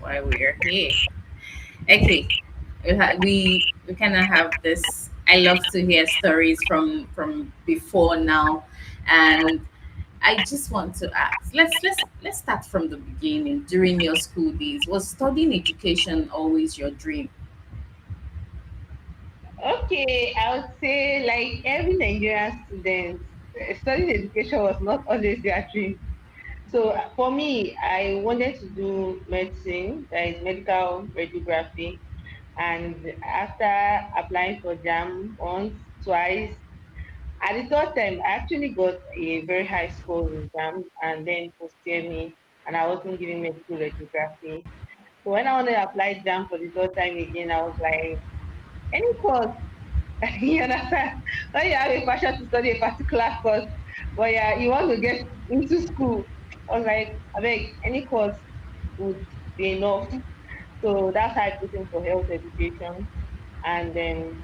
why we are here. Okay, we kind of have this. I love to hear stories from before now, and I just want to ask. Let's start from the beginning. During your school days, was studying education always your dream? Okay, I would say like every Nigerian student, studying education was not always their dream. So for me, I wanted to do medicine, that is medical radiography. And after applying for JAM once, twice, at the third time, I actually got a very high score in JAM and then post me, and I wasn't giving medical radiography. So when I wanted to apply JAM for the third time again, I was like, any course, you understand? When you have a passion to study a particular course, but yeah, you want to get into school, I was like, I beg, any course would be enough. So that's how I put in for health education. And then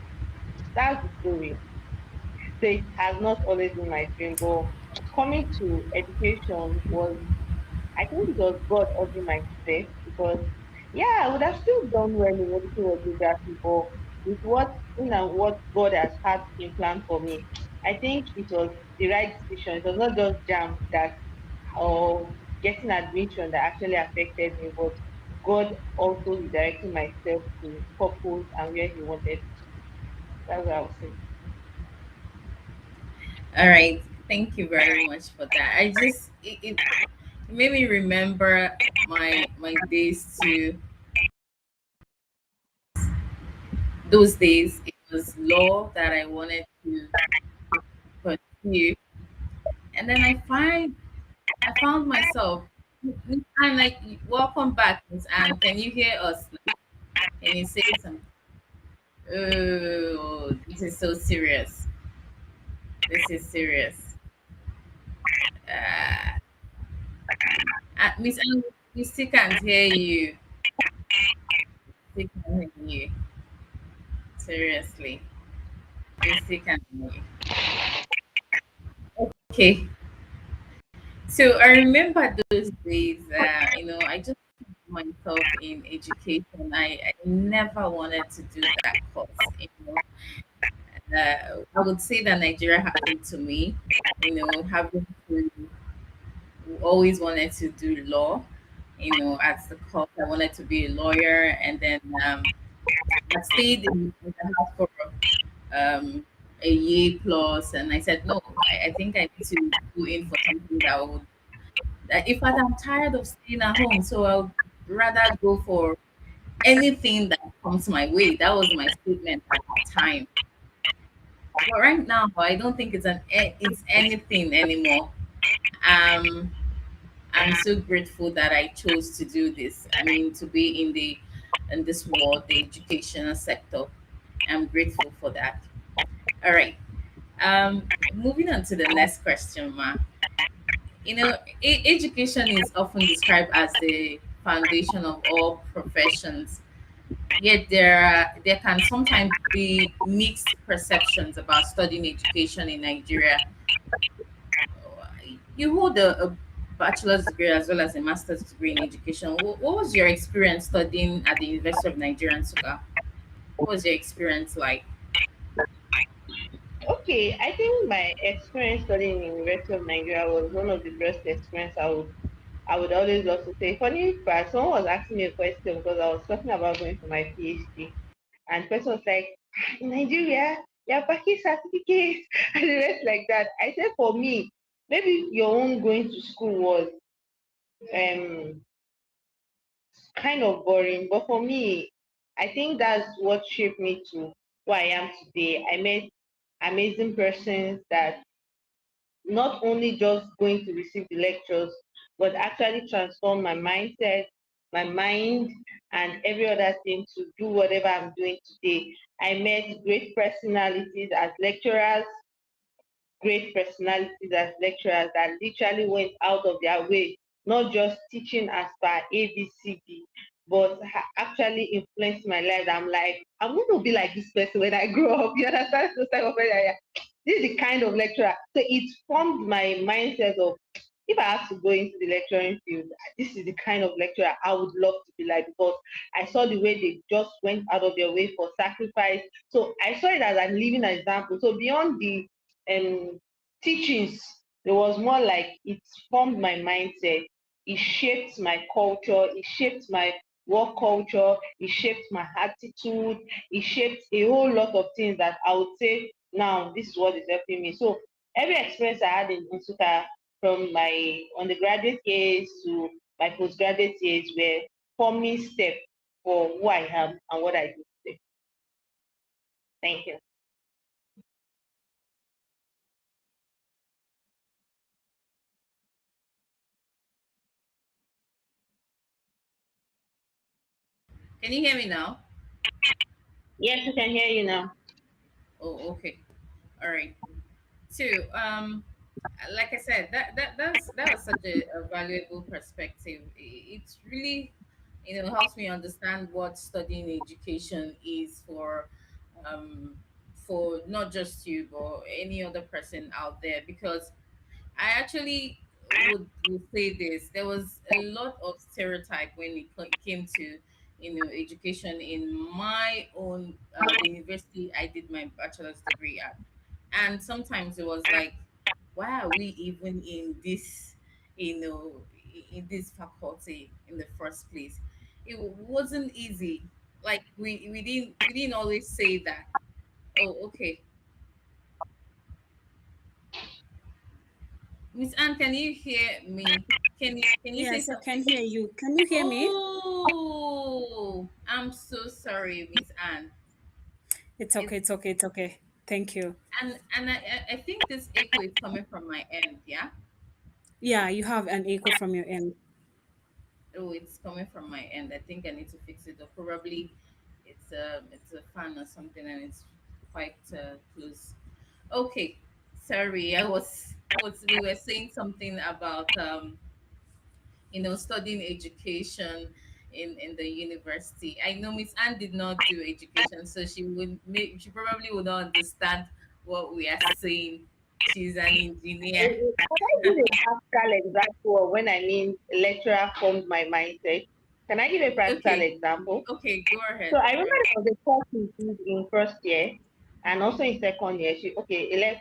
that's the story. So it has not always been my dream, but coming to education was, I think it was God ordering my steps because, yeah, I would have still done well in medical radiography, but with what in and what God has had in plan for me, I think it was the right decision. It was not just jam that or getting admission that actually affected me, but God also redirecting myself to purpose and where He wanted me to be. That's what I would say. All right, thank you very much for that. It made me remember my days too. Those days it was law that I wanted to pursue, and then I found myself. I'm like, welcome back, Miss Anne. Can you hear us? Can you say something? Oh, this is so serious. This is serious. Uh, Miss Anne, we still can't hear you. Still can't hear you. Seriously, we still can't hear you. Okay, so I remember those days. I just put myself in education. I never wanted to do that course. I would say that Nigeria happened to me. Having to always wanted to do law. At the course, I wanted to be a lawyer, and then I stayed in the house for um, a year plus, and I said no. I think I need to go in for something that if I'm tired of staying at home, so I'll rather go for anything that comes my way. That was my statement at the time. But right now, I don't think it's anything anymore. Um, I'm so grateful that I chose to do this. I mean, to be in this world, the educational sector. I'm grateful for that. All right. Moving on to the next question, Ma. Education is often described as the foundation of all professions. Yet there can sometimes be mixed perceptions about studying education in Nigeria. You hold a bachelor's degree as well as a master's degree in education. What was your experience studying at the University of Nigeria in Suga? What was your experience like? Okay, I think my experience studying in University of Nigeria was one of the best experience I would always love to say. Funny fact, someone was asking me a question because I was talking about going for my PhD, and the person was like, in Nigeria, you're packing certificates and the rest like that. I said for me, maybe your own going to school was um kind of boring, but for me, I think that's what shaped me to who I am today. I met amazing persons that not only just going to receive the lectures, but actually transform my mindset, my mind, and every other thing to do whatever I'm doing today. I met great personalities as lecturers, great personalities as lecturers that literally went out of their way, not just teaching as per ABCD, but actually influenced my life. I'm like, I'm going to be like this person when I grow up. You understand? Those type of person, yeah. This is the kind of lecturer. So it formed my mindset of if I have to go into the lecturing field, this is the kind of lecturer I would love to be like, because I saw the way they just went out of their way for sacrifice. So I saw it as a living example. So beyond the um teachings, it was more like it formed my mindset. It shaped my culture. It shaped my work culture. It shaped my attitude. It shaped a whole lot of things that I would say now this is what is helping me. So every experience I had in Nsukka, from my undergraduate years to my postgraduate years, were forming step for who I am and what I do today. Thank you. Can you hear me now? Yes, I can hear you now. Oh, okay. All right. Two. Like I said, that was such a valuable perspective. It's really, helps me understand what studying education is um, for not just you but any other person out there. Because I actually would say this. There was a lot of stereotype when it came to education in my own the university I did my bachelor's degree at, and sometimes it was like, why are we even in this, in this faculty in the first place? It wasn't easy. Like we didn't always say that. Oh, okay. Miss Anne, can you hear me? Can you say Yes, I can something? hear you. Can you hear me? Oh, I'm so sorry, Miss Anne. It's okay, It's it's okay, it's okay. Thank you. and I think this echo is coming from my end. Yeah. Yeah, you have an echo from your end. Oh, it's coming from my end. I think I need to fix it, or probably it's a fan or something, and it's quite close. Okay, sorry. I was we were saying something about studying education in the university. I know Miss Anne did not do education, so she probably would not understand what we are saying. She's an engineer. Can I give a practical example of when I mean lecturer formed my mindset? Can I give a practical Okay, example? okay, go So ahead, I go remember ahead. there was a course we did in first year and also in second year.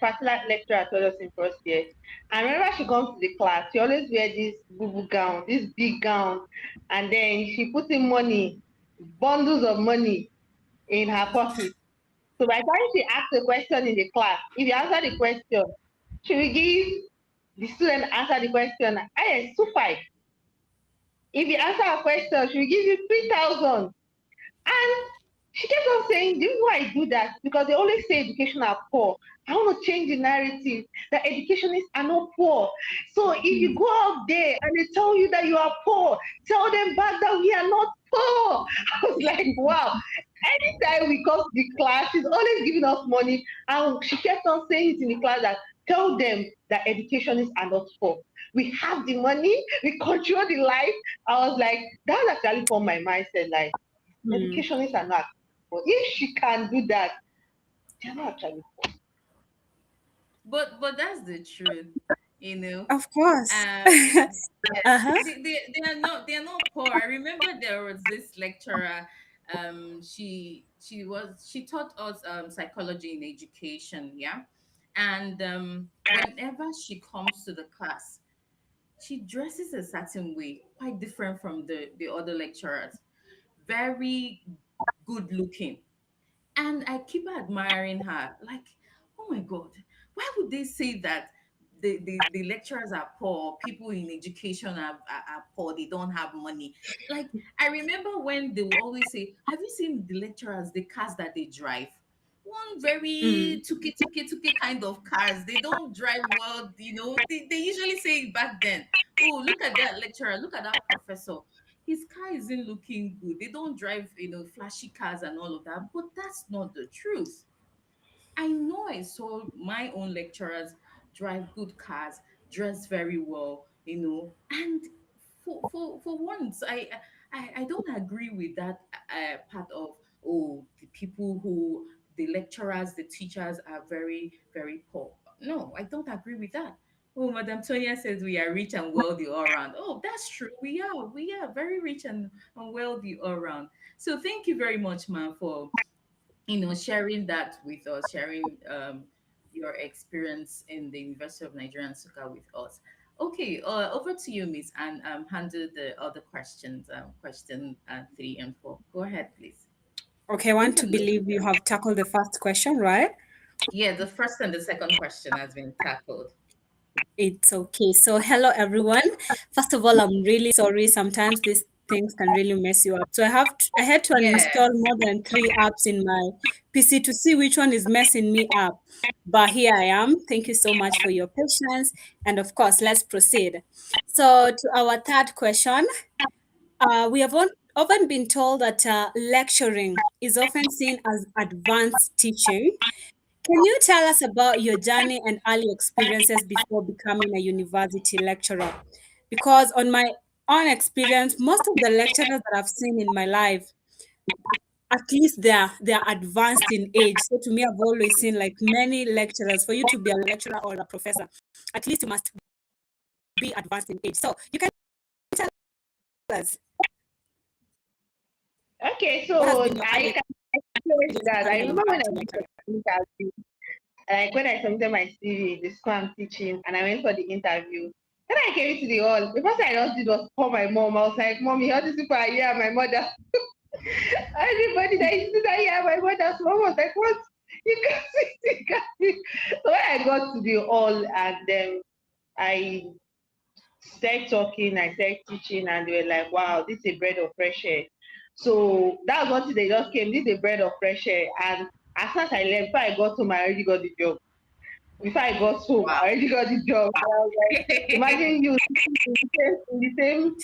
Particular lecturer told us in first year. I remember she comes to the class. She always wear this boo gown, this big gown, and then she put in money, bundles of money in her pocket. So by the time she asks a question in the class, if you answer the question, she will give the student answer the question. Yes, 2 5. If you answer a question, she will give you 3,000. And she kept on saying, "Do you know why I do that? Because they always say education are poor. I want to change the narrative that educationists are not poor. So if you Mm, go out there and they tell you that you are poor, tell them back that we are not poor." I was like, wow. Anytime we come to the class, she's always giving us money. And she kept on saying it in the class that tell them that educationists are not poor. We have the money, we control the life. I was like, that's actually for my mindset. Like, mm. educationists are not. But if she can do that, they're not actually. But that's the truth, you know. Of course. Um, yes, Uh-huh. they are not poor. I remember there was this lecturer. She taught us psychology in education. Yeah, and whenever she comes to the class, she dresses a certain way, quite different from the other lecturers. Very good looking, and I keep admiring her. Like, oh my God, why would they say that the lecturers are poor, people in education are poor, they don't have money? Like, I remember when they will always say, have you seen the lecturers, the cars that they drive? One Mm, very tuke kind of cars. They don't drive well, They usually say it back then. Oh, look at that lecturer, look at that professor, his car isn't looking good. They don't drive, flashy cars and all of that. But that's not the truth. I know I saw my own lecturers drive good cars, dress very well, and for once, I don't agree with that part of, oh, the people who the lecturers, the teachers are very very poor. No, I don't agree with that. Oh, Madam Tonya says we are rich and wealthy all around. Oh, that's true. We are very rich and wealthy all around. So thank you very much, ma'am, for sharing that with us, sharing your experience in the University of Nigeria and Nsukka with us. Okay, over to you, Miss, and handle the other questions, question 3 and 4. Go ahead, please. Okay, I You want to can go. believe you have tackled the first question, right? Yeah, the first and the second question has been tackled. It's okay. So, hello everyone. First of all, I'm really sorry. Sometimes these things can really mess you up. So, I had to Yeah. uninstall more than 3 apps in my PC to see which one is messing me up. But here I am. Thank you so much for your patience. And of course, let's proceed. So, to our third question, we have often been told that lecturing is often seen as advanced teaching. Can you tell us about your journey and early experiences before becoming a university lecturer? Because on my own experience, most of the lecturers that I've seen in my life, at least they're advanced in age. So to me, I've always seen like many lecturers. For you to be a lecturer or a professor, at least you must be advanced in age. So you can tell us Okay, what has so been your I early can explain experience that. I becoming a remember when I university went for lecturer. the interview, like when I submitted my CV, the school I'm teaching, and I went for the interview. Then I came to the hall. The first thing I just did was call my mom. I was like, "Mommy, all these people are here. My mother, everybody that is sitting here, my mother." So mom was like, "What? You can't see, you can't see." So when I got to the hall and then I started talking, I started teaching, and they were like, "Wow, this is a breath of fresh air." So that was what they just came. This is a breath of fresh air, and as soon as I left, before I got home, I already got the job. Before I got home, Wow. I already got the job. And I was like, imagine you in the same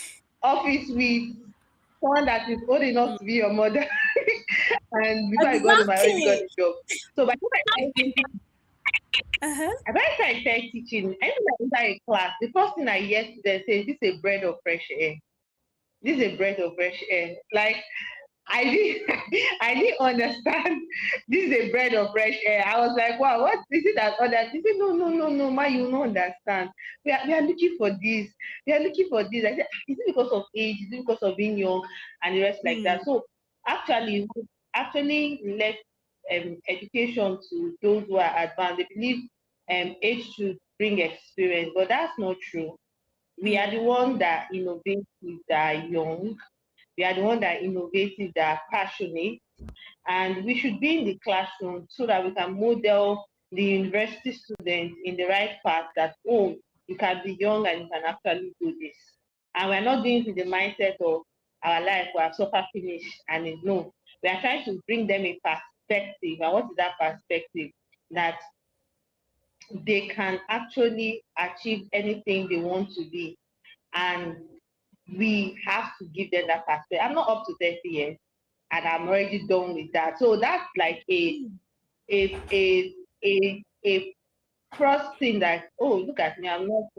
office with someone that is old enough to be your mother. And before I got home, I already got Exactly. the job. So Uh-huh. by the time I started teaching, anytime I enter a class, the first thing I hear students say, "This is a breath of fresh air. This is a breath of fresh air." Like I didn't I didn't understand this is a breath of fresh air. I was like, wow, what is it that others? He said, no, no, no, no, ma, you don't understand. We are looking for this. We are looking for this. I said, is it because of age? Is it because of being young and the rest like that? Hmm. So actually left education to those who are advanced. They believe age should bring experience, but that's not true. We are the Hmm. one that innovative, that are young. We are the one that are innovative, that are passionate, and we should be in the classroom so that we can model the university students in the right path that, oh, you can be young and you can actually do this. And we're not doing it with the mindset of our life, we have suffer finish, and no, we are trying to bring them a perspective. And what is that perspective? That they can actually achieve anything they want to be. And we have to give them that perspective. I'm not up to 30 years and I'm already done with that. So that's like a a a first thing that, oh, look at me, I'm not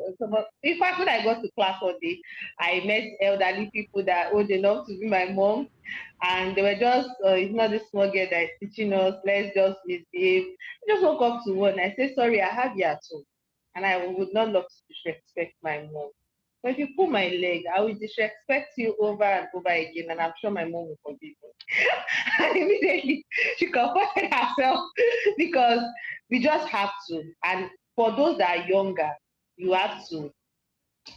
in fact when I got to class one day, I met elderly people that old enough to be my mom, and they were just it's not this small girl that is teaching us, let's just misbehave. I just woke up to one. I said, sorry, I have you at home, and I would not love to disrespect my mom. But if you pull my leg, I will disrespect you over and over again, and I'm sure my mom will forgive me. And immediately she comforted herself because we just have to. And for those that are younger, you have to.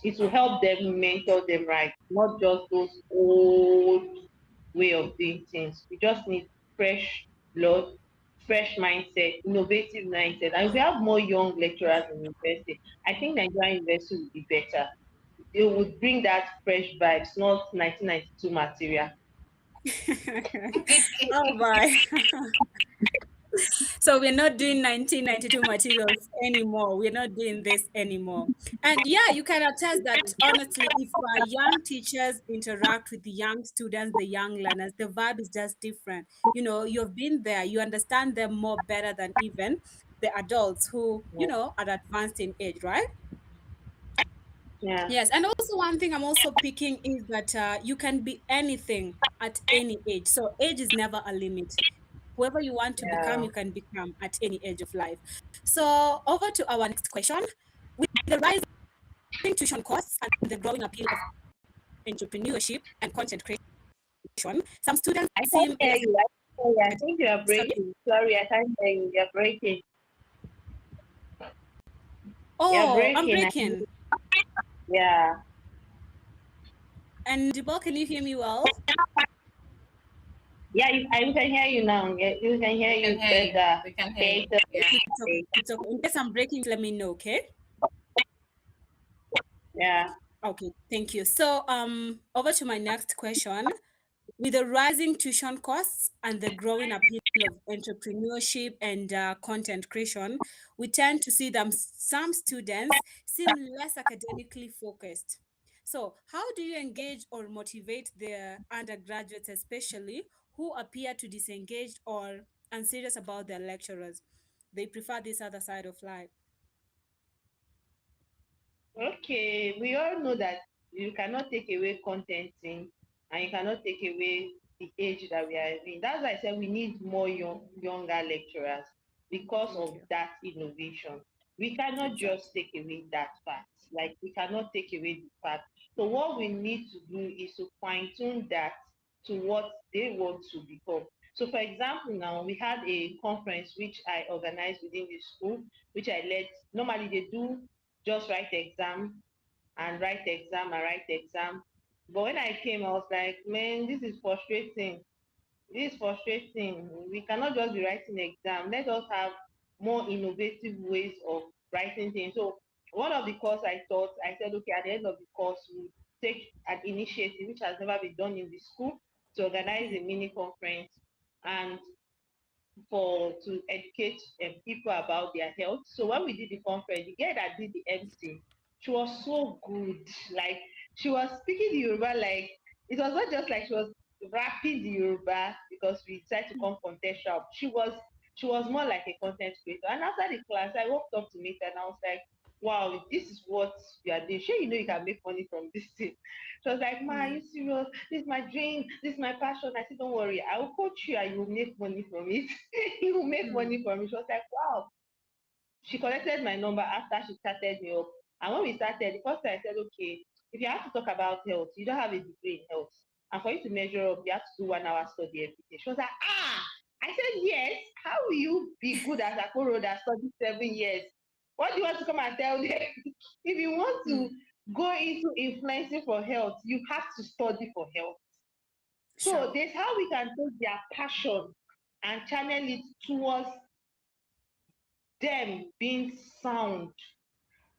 It will help them mentor them right, not just those old way of doing things. We just need fresh blood, fresh mindset, innovative mindset. And if we have more young lecturers in university, I think Nigerian university would be better. It would bring that fresh vibes, not 1992 material. Oh my. So we're not doing 1992 materials anymore. We're not doing this anymore. And yeah, you can attest that honestly, if young teachers interact with the young students, the young learners, the vibe is just different. You know, you've been there, you understand them more better than even the adults who, Yeah. are advanced in age, right? Yeah. Yes, and also one thing I'm also picking is that you can be anything at any age. So age is never a limit. Whoever you want to become, Yeah. you can become at any age of life. So over to our next question. With the rising tuition costs and the growing appeal of entrepreneurship and content creation, some students I can't seem hear less you. I can't hear you. I academic. think you are Sorry? breaking. Sorry, I can't hear you. You're breaking. You're Oh, I'm breaking. breaking. Yeah. And Debo, can you hear me well? Yeah, I can hear you now. Yeah, you can hear We can you hear you. better. We can hear Okay, you. so Yeah. It's okay. It's okay. In case I'm breaking, let me know, okay? yeah. Okay, thank you. So, over to my next question. With the rising tuition costs and the growing appeal of entrepreneurship and content creation, we tend to see them some students seem less academically focused. So, how do you engage or motivate the undergraduates, especially who appear to disengaged or unserious about their lecturers? They prefer this other side of life. Okay, we all know that you cannot take away contenting and you cannot take away the age that we are in. That's why I said we need more younger lecturers because Thank of you. that innovation. We cannot just Exactly. take away that fact. Like we cannot take away the fact. So what we need to do is to fine tune that to what they want to become. So for example, now we had a conference which I organized within the school, which I led. Normally they do just write exam and write exam and write exam. But when I came, I was like, man, this is frustrating. This is frustrating. We cannot just be writing exam. Let us have more innovative ways of writing things. So one of the course I taught, I said, okay, at the end of the course, we take an initiative which has never been done in the school to organize a mini conference and for to educate people about their health. So when we did the conference, the girl that did the MC, she was so good. Like she was speaking the Yoruba like it was not just like she was rapping the Yoruba because we tried to come contextual. She was more like a content creator. And after the class, I walked up to meet her and I was like, wow, this is what you are doing. Sure, you know you can make money from this thing. She was like, Ma, are Mm, you serious? This is my dream. This is my passion. I said, don't worry. I will coach you and you will make money from it. You will make mm, money from it. She was like, wow. She collected my number after she started me up. And when we started, the first time I said, okay, if you have to talk about health, you don't have a degree in health. And for you to measure up, you have to do 1 hour study every day. She was like, ah, I said, yes. How will you be good as a Koro that studied 7 years? What do you want to come and tell them? If you want to mm. go into influencing for health, you have to study for health. So Sure. there's how we can take their passion and channel it towards them being sound,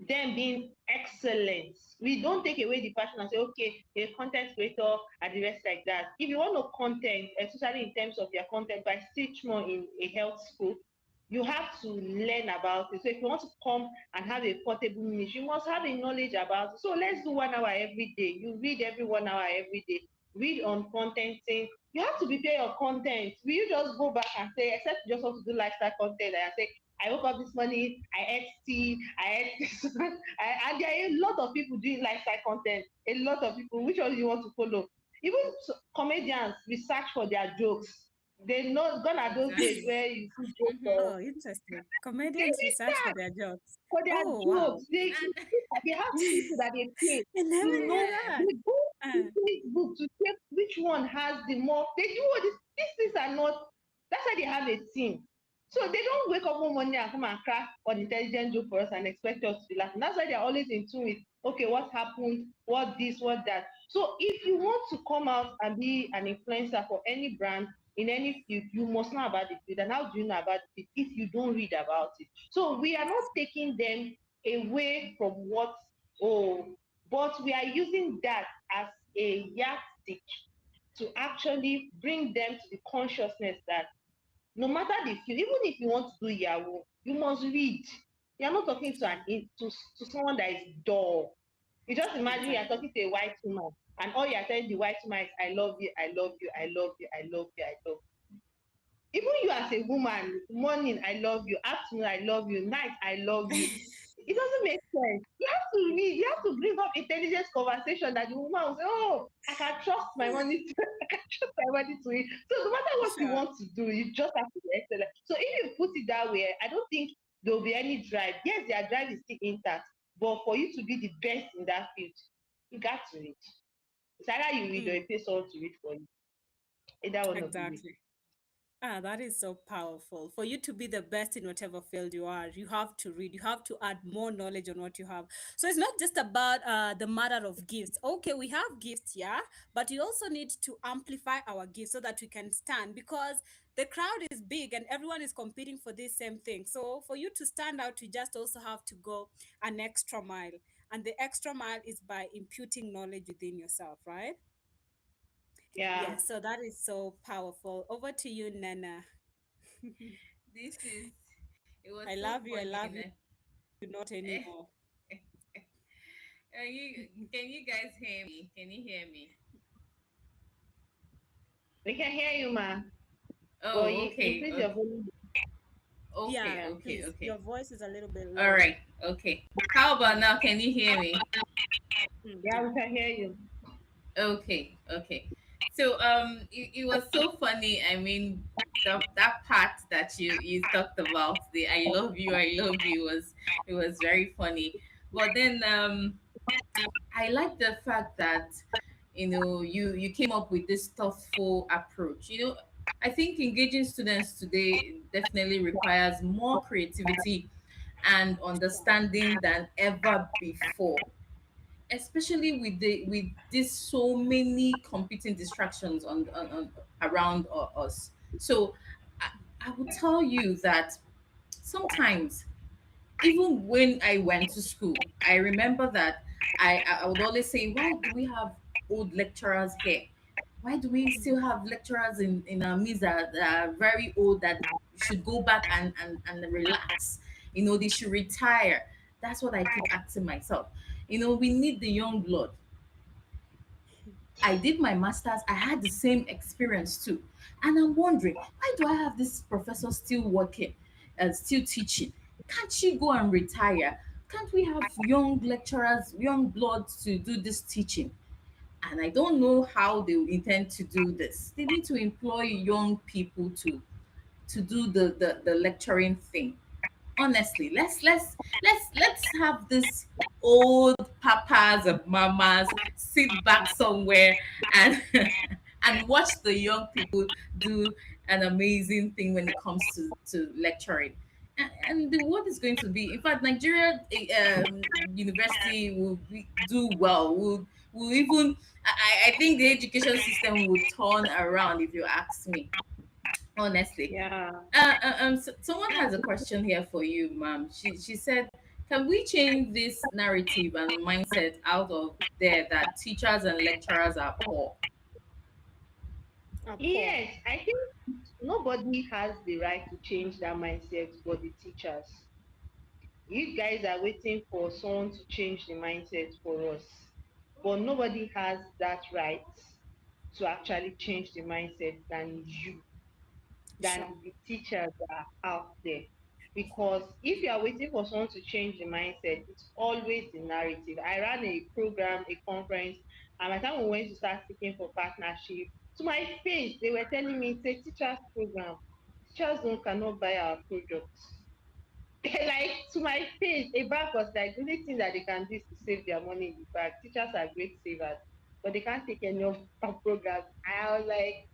them being excellent. We don't take away the passion and say, okay, a content creator and the rest like that. If you want to content, especially in terms of your content, by teach more in a health school, you have to learn about it. So if you want to come and have a portable niche, you must have a knowledge about it. So let's do 1 hour every day. You read every 1 hour every day. Read on content thing. You have to prepare your content. Will you just go back and say, except you just want to do lifestyle content and say, I woke up this morning, I ate tea, I ate this. And there are a lot of people doing lifestyle content. A lot of people. Which one do you want to follow? Even comedians research for their jokes. They know gone are those days Exactly. where you see jokes Mm-hmm. of Oh, interesting. they Comedians research for research their jobs. for their Oh, wow. jokes. They have people that they pay I never to knew know. Yeah. that. They go to Uh, Facebook to check which one has the more. They do all this. These things are not. That's why they have a team. So they don't wake up one morning and come and crack an intelligent joke for us and expect us to be laughing. That's why they're always in tune with okay, what happened, what this, what that. So if you Mm-hmm. want to come out and be an influencer for any brand in any field, you must know about the field. And how do you know about it if you don't read about it? So we are not taking them away from what, oh, but we are using that as a yardstick to actually bring them to the consciousness that no matter the field, even if you want to do Yahoo, you must read. You're not talking to to someone that is dull. You just imagine you're exactly. talking to a white woman, and all you're telling the white woman is, I love you, I love you, I love you, I love you, I love you. Even you as a woman, morning, I love you, afternoon, I love you, night, I love you. It doesn't make sense. You have to read, you have to bring up intelligent conversation that the woman will say, oh, I can trust my money to I can trust my money to it. So no matter what you Sure. want to do, you just have to be excellent. So if you put it that way, I don't think there will be any drive. Yes, their drive is still intact, But for you to be the best in that field, you got to read. It's either you read or Mm, you pay someone to read for you. Either one of the way. exactly. Ah, that is so powerful. For you to be the best in whatever field you are, you have to read, you have to add more knowledge on what you have. So it's not just about the matter of gifts. Okay, we have gifts, yeah, but you also need to amplify our gifts so that we can stand because the crowd is big and everyone is competing for this same thing. So for you to stand out, you just also have to go an extra mile. And the extra mile is by imputing knowledge within yourself, right? Yeah. Yes, so that is so powerful. Over to you, Nana. This is, it was I so love you. I funny. love you And, not eh, anymore. can you guys hear me? Can you hear me? We can hear you, ma. But Oh, you okay. increase your volume. Okay, Yeah, okay, please. okay. Your voice is a little bit All low. right, okay. How about now? Can you hear me? Yeah, Mhm. we can hear you. Okay, okay. So it was so funny. I mean, that part that you talked about, the I love you was, it was very funny. But then I like the fact that, you came up with this thoughtful approach. I think engaging students today definitely requires more creativity and understanding than ever before, especially with this so many competing distractions on around us. So I, I will tell you that sometimes, even when I went to school, I remember that I would always say, why do we have old lecturers here? Why do we still have lecturers in our midst that are very old, that should go back and relax? They should retire. That's what I keep asking myself. We need the young blood. I did my master's, I had the same experience too. And I'm wondering, why do I have this professor still working and still teaching? Can't she go and retire? Can't we have young lecturers, young blood to do this teaching? And I don't know how they intend to do this. They need to employ young people to do the lecturing thing. Honestly, let's have this old papas and mamas sit back somewhere and and watch the young people do an amazing thing when it comes to lecturing. And the world is going to be, in fact, Nigeria university do well, will even, I think the education system would turn around, if you ask me, honestly. Yeah. Someone has a question here for you, ma'am. She said, "Can we change this narrative and mindset out of there that teachers and lecturers are poor?" Poor. Yes, I think nobody has the right to change that mindset but the teachers. You guys are waiting for someone to change the mindset for us. But nobody has that right to actually change the mindset than you, Sure. than the teachers that are out there. Because if you are waiting for someone to change the mindset, it's always the narrative. I ran a program, a conference, and by the time we went to start seeking for partnership, to my face, they were telling me it's a teacher's program. Teachers don't cannot buy our products. Like to my face, a bank was like, the only thing that they can do is to save their money in the bank. Teachers are great savers, but they can't take any of our programs. I was like,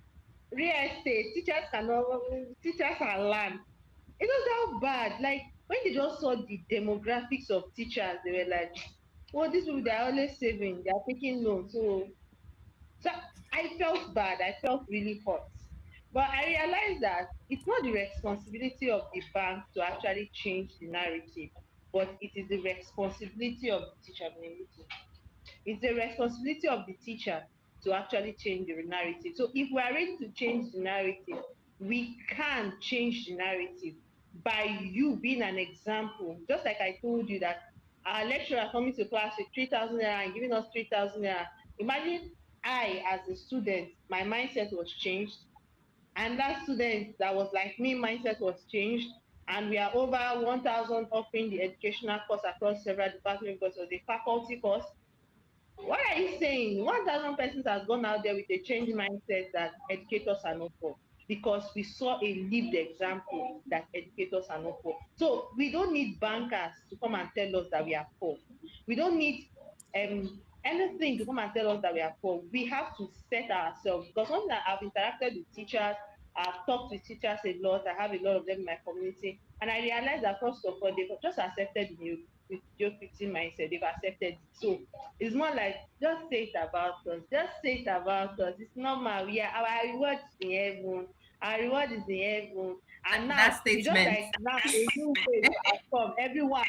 real estate, teachers cannot, teachers are land. It was that bad. Like when they just saw the demographics of teachers, they were like, well, these people they're always saving, they're taking loans. So I felt bad. I felt really hurt. But I realized that it's not the responsibility of the bank to actually change the narrative, but it is the responsibility of the teacher. It's the responsibility of the teacher to actually change the narrative. So if we are ready to change the narrative, we can change the narrative by you being an example. Just like I told you that our lecturer coming to class with 3,000 naira and giving us 3,000 naira. Imagine I, as a student, my mindset was changed, and that student that was like me, mindset was changed, and we are over 1,000 offering the educational course across several departments because of the faculty course. What are you saying? 1,000 persons has gone out there with a changed mindset that educators are not poor. because we saw a lived example that educators are not poor. So we don't need bankers to come and tell us that we are poor. We don't need anything to come and tell us that we are poor. We have to set ourselves, because once I've interacted with teachers, I've talked with teachers a lot, I have a lot of them in my community, and I realized that first of all, they've just accepted the new victim mindset, they've accepted it. So it's more like, just say it about us, just say it about us. It's normal. We are, our reward is in heaven. Our reward is in heaven. And That now it's just statement. like now a new wave has come. Everyone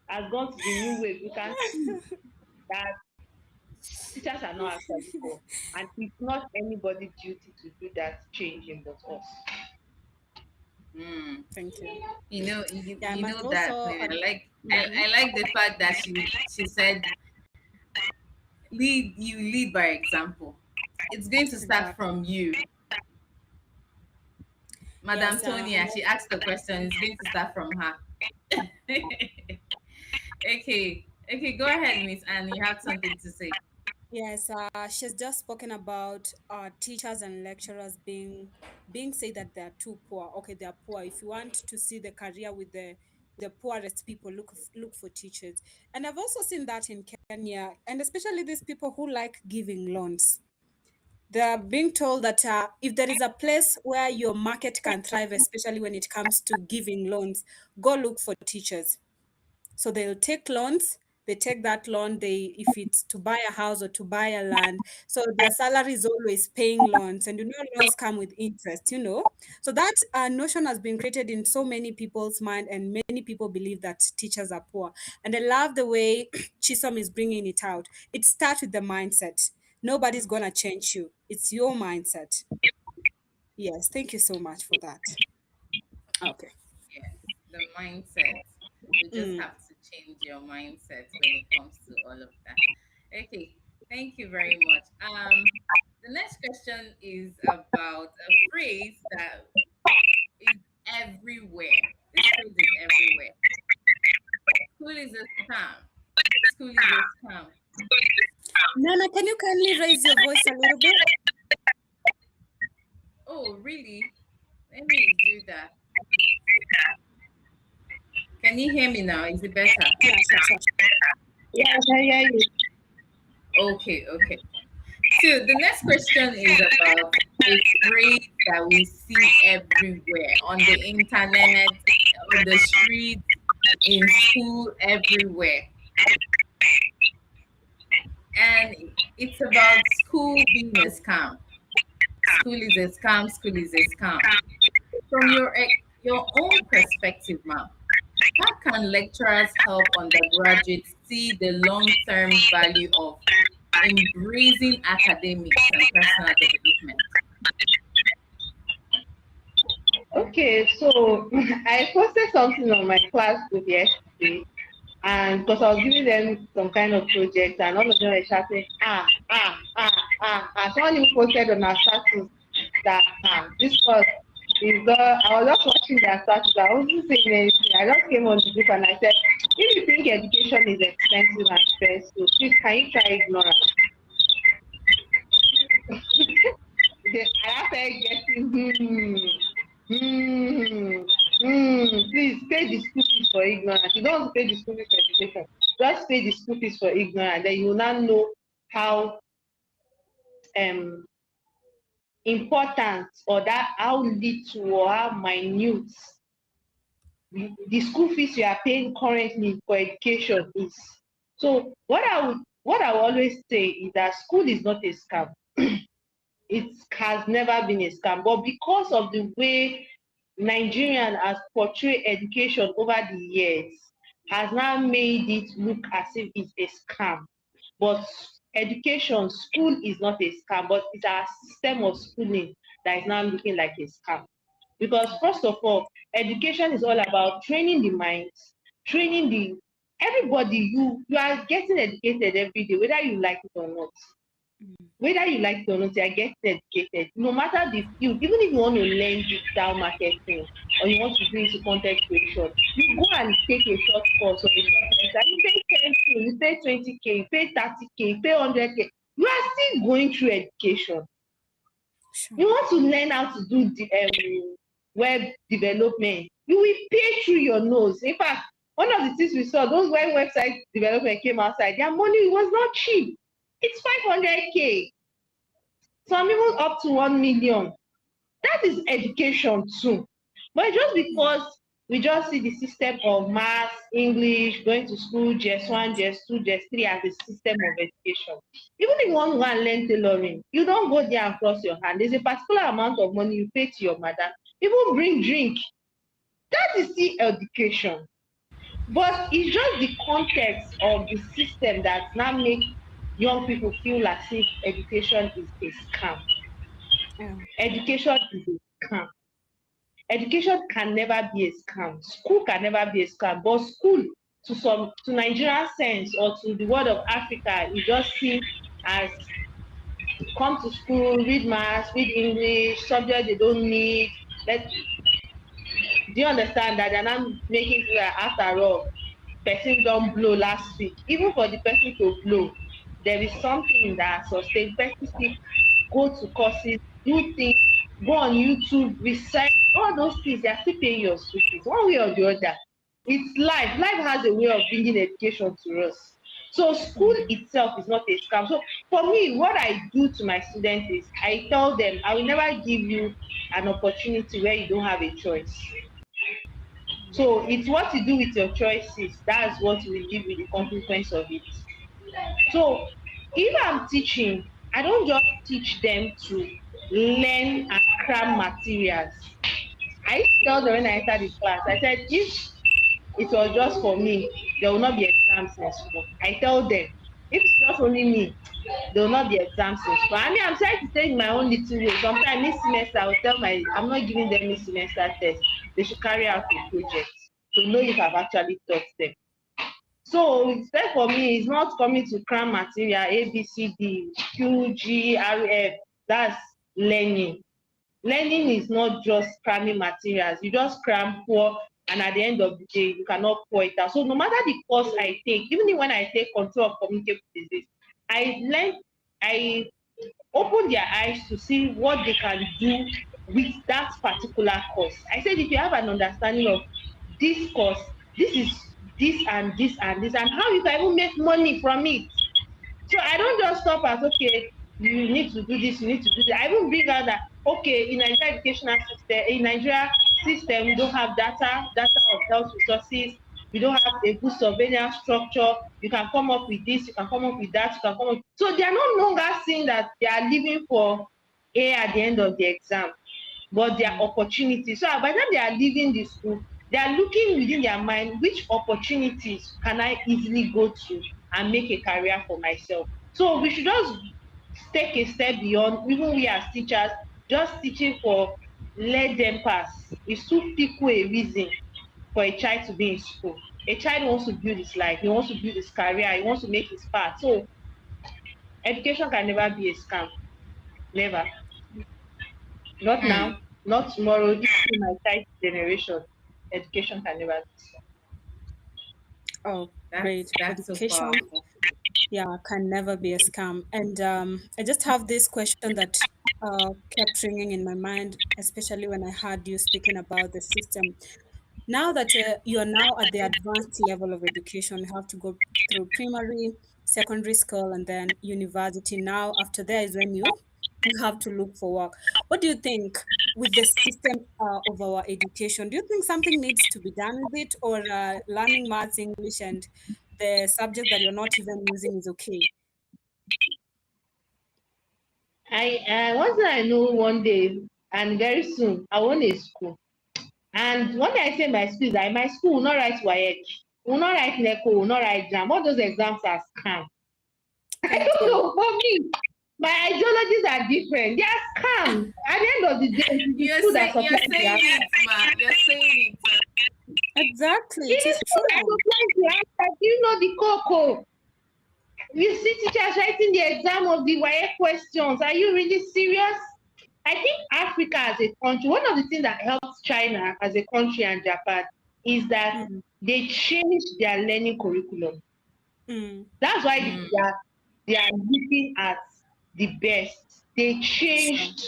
has gone to the new wave. You can see that teachers are not actually poor, and it's not anybody's duty to do that changing but us. Mm. Thank you. Yeah, I You must know also. that thing. Mhm. I like the fact that she said lead by example. It's going to start Exactly. from you. Madam Yes, Tonia, she asked the question, it's going to start from her. Okay. Okay, go ahead, Miss Anne. You have something to say. yes. She's just spoken about teachers and lecturers being said that they are too poor. Okay, they are poor. If you want to see the career with the poorest people, look for teachers. And I've also seen that in Kenya, and especially these people who like giving loans. They're being told that if there is a place where your market can thrive, especially when it comes to giving loans, go look for teachers. So they'll take loans. They take that loan. They, if it's to buy a house or to buy a land, so their salary is always paying loans, and loans come with interest. So that notion has been created in so many people's mind, and many people believe that teachers are poor. And I love the way Chisom is bringing it out. It starts with the mindset. Nobody's gonna change you. It's your mindset. Yes, thank you so much for that. Okay. Yes, the mindset. You just Mm. have to change your mindset when it comes to all of that. Okay, thank you very much. The next question is about a phrase that is everywhere. This phrase is everywhere. School is a scam. School is a scam. Nana, can you kindly raise your voice a little bit? Oh, really? Let me do that. Can you hear me now? Is it better? Yeah, sure, sure. Yes, I hear you. Okay, okay. So the next question is about a phrase that we see everywhere on the internet, on the streets, in school, everywhere. And it's about school being a scam. School is a scam, school is a scam. From your own perspective, ma'am, how can lecturers help undergraduates see the long-term value of embracing academics and personal development? Okay, so I posted something on my class group yesterday, and because I was giving them some kind of project, and all of them were shouting, Someone even posted on our status that, this was is the, I was just watching their status, I wasn't saying anything. I just came on the group and I said, if you think education is expensive and stressful, please can you try ignorance? I started getting, please pay the school fees for ignorance. You don't want to pay the school fees for education. Just pay the school fees for ignorance. Then you will now know how um important, or that how little or how minute the school fees you are paying currently for education is. So what I would always say is that school is not a scam. It has never been a scam, but because of the way Nigerian has portrayed education over the years, has now made it look as if it's a scam. But education, school is not a scam, but it's our system of schooling that is now looking like a scam. Because first of all, education is all about training the minds, training the everybody. You are getting educated every day, whether you like it or not. Whether you like it or not, you are getting educated. No matter the field, even if you want to learn digital marketing or you want to do into content creation, you go and take a short course or a short lecture. You pay 10K, you pay 20K, you pay 30K, you pay 100K. You are still going through education. Sure. You want to learn how to do the web development, you will pay through your nose. In fact, one of the things we saw, those when website development came outside, their money was not cheap. It's 500K, some even up to 1 million. That is education too. But just Yeah. because we just see the system of maths, English, going to school, just one, just two, just three as a system of education. Even if you want to go and learn tailoring, you don't go there and cross your hand. There's a particular amount of money you pay to your mother. Even bring drink. That is still education. But it's just the context of the system that now make young people feel as if education is a scam. Yeah. Education is a scam. Education can never be a scam. School can never be a scam. But school, to Nigerian sense or to the world of Africa, is just seen as come to school, read maths, read English, subject they don't need. Let Do you understand that they're not making it like after all, person don't blow last week. Even for the person to blow, there is something that sustain person still go to courses, do things, go on YouTube, research, all those things, they are still paying your school fees, one way or the other. It's life. Life has a way of bringing education to us. So school Mm. itself is not a scam. So for me, what I do to my students is I tell them I will never give you an opportunity where you don't have a choice. So it's what you do with your choices. That's what you will live with the consequence of it. So if I'm teaching, I don't just teach them to learn and cram materials. I used to tell them when I entered the class, I said, if it was just for me, there will not be exams in school. I tell them, if it's just only me, there will not be exams in school. I mean, I'm trying to take my own little way. Sometimes this semester, I will tell I'm not giving them this semester test. They should carry out a project to know if I've actually taught them. So instead for me, it's not coming to cram material A, B, C, D, Q, G, R, F. That's learning. Learning is not just cramming materials. You just cram, pour, and at the end of the day, you cannot pour it out. So no matter the course I take, even when I take control of communicable disease, I learn, I open their eyes to see what they can do with that particular course. I said, if you have an understanding of this course, this is this and this and this, and how you can even make money from it. So I don't just stop at, okay, you need to do this, you need to do that. I even bring out that, okay, in Nigeria educational system, in Nigeria system, we don't have data of health resources, we don't have a good surveillance structure. You can come up with this, you can come up with that, you can come up. So they are no longer seeing that they are living for A at the end of the exam, but their Mm. opportunities. So by the time they are leaving the school, they are looking within their mind, which opportunities can I easily go to and make a career for myself. So we should just take a step beyond, even we as teachers, just teaching for let them pass is too fickle a reason for a child to be in school. A child wants to build his life, he wants to build his career, he wants to make his path. So education can never be a scam. Never. Not Hmm. now, not tomorrow, even in my child generation, education can never be scam. Oh, great. That's so Education, powerful. yeah, can never be a scam. And I just have this question that kept ringing in my mind, especially when I heard you speaking about the system. Now that you are now at the advanced level of education, you have to go through primary, secondary school, and then university. Now, after there is when you have to look for work. What do you think with the system of our education? Do you think something needs to be done with it, or learning maths, English, and the subject that you're not even using is okay? I one thing I know one day and very soon I want a school. And one day I say my school is like my school will not write WAEC, will not write NECO, will not write JAM. All those exams are scam. I Thank don't you. know. For me, my ideologies are different. They are scam. At the end of the day, it is the school that You're supplies the saying answer. it, ma. You're saying it. Exactly, It it is is school that true. supplies the answer. Do you know the cocoa? You see teachers writing the exam of the WAEC questions. Are you really serious? I think Africa as a country, one of the things that helps China as a country and Japan is that Mm, they changed their learning curriculum. mm, That's why Mm. they are looking at the best. They sure. changed.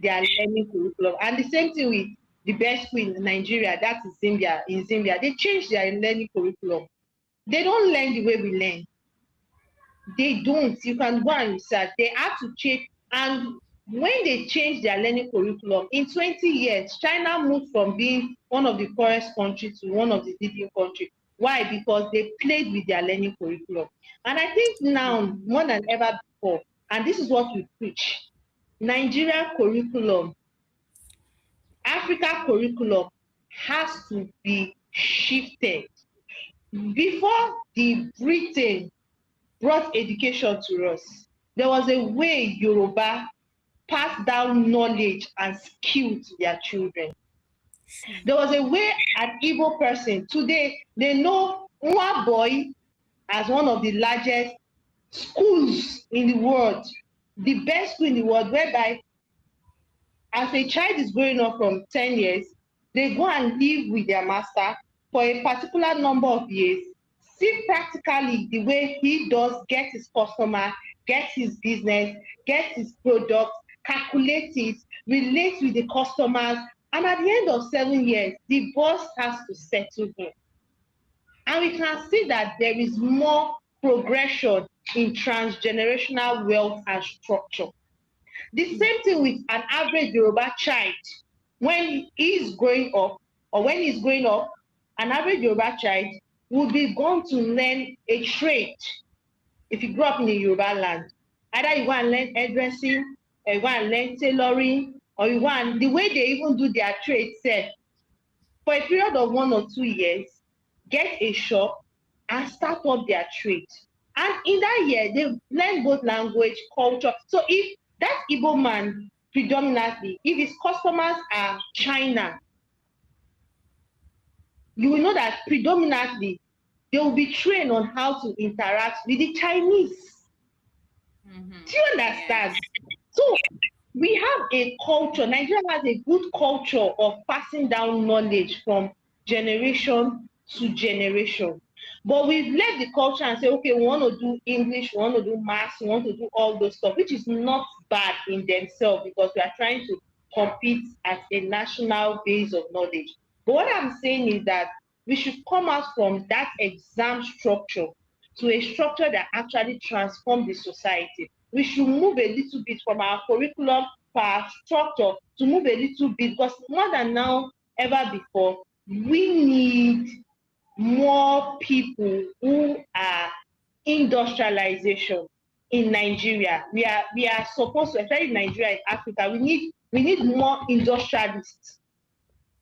their learning curriculum. And the same thing with the best school in Nigeria, that is Zambia. In Zambia, they changed their learning curriculum. They don't learn the way we learn. They don't. You can go and research. They have to change. And when they change their learning curriculum, in 20 years, China moved from being one of the poorest countries to one of the leading countries. Why? Because they played with their learning curriculum. And I think now, more than ever before, and this is what we preach, Nigeria curriculum, Africa curriculum has to be shifted. Before the Britain brought education to us, there was a way Yoruba passed down knowledge and skill to their children. Sure. There was a way an Igbo person, today they know Nwa Boy as one of the largest schools in the world, the best school in the world, whereby as a child is growing up from 10 years, they go and live with their master for a particular number of years, see practically the way he does get his customer, get his business, get his product, calculate it, relate with the customers, and at the end of 7 years, the boss has to settle him. And we can see that there is more progression in transgenerational wealth and structure. The same thing with an average Yoruba child. When he's growing up, or when he's growing up, an average Yoruba child will be going to learn a trade. If you grow up in the Yoruba land, either you go and learn hairdressing, or you go and learn tailoring, or you go and, the way they even do their trade set, for a period of 1 or 2 years, get a shop and start up their trade. And in that year, they learn both language, culture. So if that Igbo man predominantly, if his customers are China, you will know that predominantly they will be trained on how to interact with the Chinese. Mm-hmm. Do you understand? Yes. So we have a culture, Nigeria has a good culture of passing down knowledge from generation to generation. But we've left the culture and say, okay, we want to do English, we want to do maths, we want to do all those stuff, which is not bad in themselves because we are trying to compete at a national base of knowledge. But what I'm saying is that we should come out from that exam structure to a structure that actually transforms the society. We should move a little bit from our curriculum, our structure, to move a little bit, because more than now ever before, we need more people who are industrialization in Nigeria. We are supposed to, especially in Nigeria, in Africa, we need more industrialists.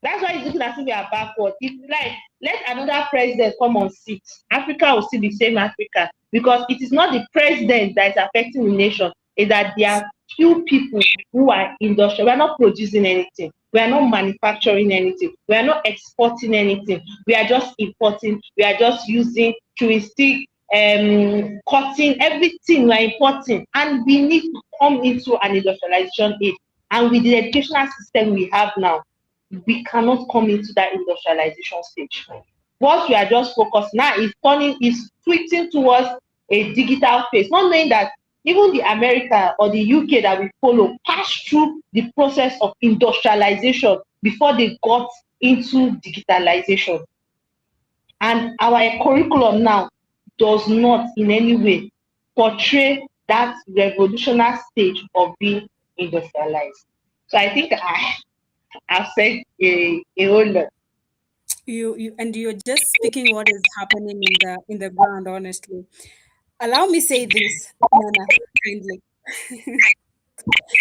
That's why it's looking as if we are backward. If like let another president come on seat, Africa will still be the same Africa, because it is not the president that is affecting the nation. It's that there are few people who are industrial. We are not producing anything. We are not manufacturing anything. We are not exporting anything. We are just importing. We are just using touristic, cutting, everything we are importing. And we need to come into an industrialization age. And with the educational system we have now, we cannot come into that industrialization stage. What we are just focused now is switching towards a digital phase, not knowing that even the America or the UK that we follow passed through the process of industrialization before they got into digitalization. And our curriculum now does not in any way portray that revolutionary stage of being industrialized. So I think I've said a whole lot. You're just speaking what is happening in the ground, honestly. Allow me say this, Nana, kindly.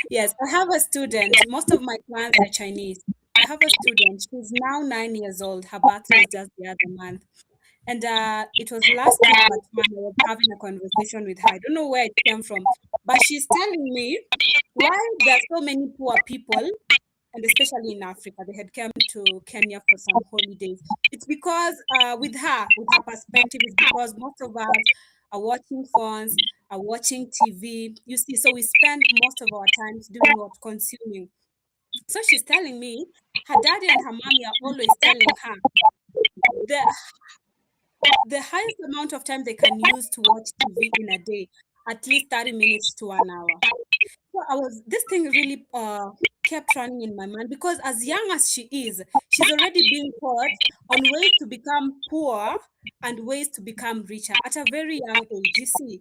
Yes, I have a student. Most of my clients are Chinese. I have a student. She's now 9 years old. Her birthday was just the other month. And it was last week, but when I was having a conversation with her, I don't know where it came from, but she's telling me why there are so many poor people, and especially in Africa. They had come to Kenya for some holidays. It's because with her perspective, it's because most of us are watching phones, are watching TV. You see, so we spend most of our times doing what? Consuming. So she's telling me her daddy and her mommy are always telling her the the highest amount of time they can use to watch TV in a day, at least 30 minutes to 1 hour. So this thing really kept running in my mind because as young as she is, she's already being taught on ways to become poor and ways to become richer at a very young age. You see,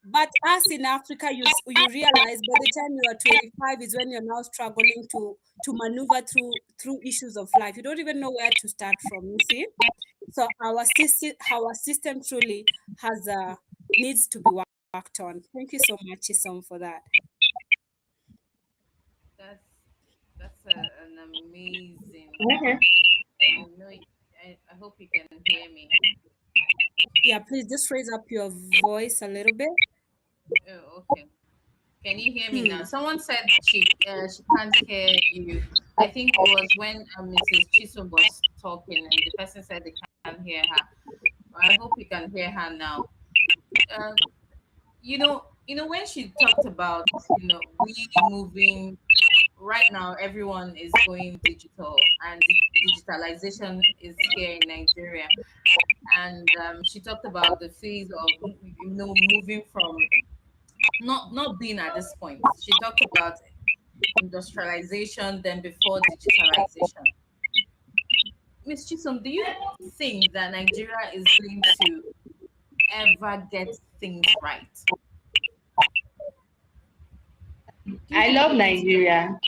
but us in Africa, you realize by the time you are 25 is when you're now struggling to maneuver through issues of life. You don't even know where to start from. You see, so our system truly has needs to be worked on. Thank you so much, Isom, for that. That's an amazing. Okay. I know. I hope you can hear me. Yeah, please just raise up your voice a little bit. Oh, okay. Can you hear me now? Hmm. Someone said she can't hear you. I think it was when Mrs. Chisholm was talking, and the person said they can't hear her. I hope you can hear her now. Uh, when she talked about we moving right now, everyone is going digital, and digitalization is here in Nigeria. And she talked about the phase of moving from not being at this point. She talked about industrialization, then before digitalization. Miss Chisom, do you think that Nigeria is going to ever get things right? Do you I think love we're going to get Nigeria.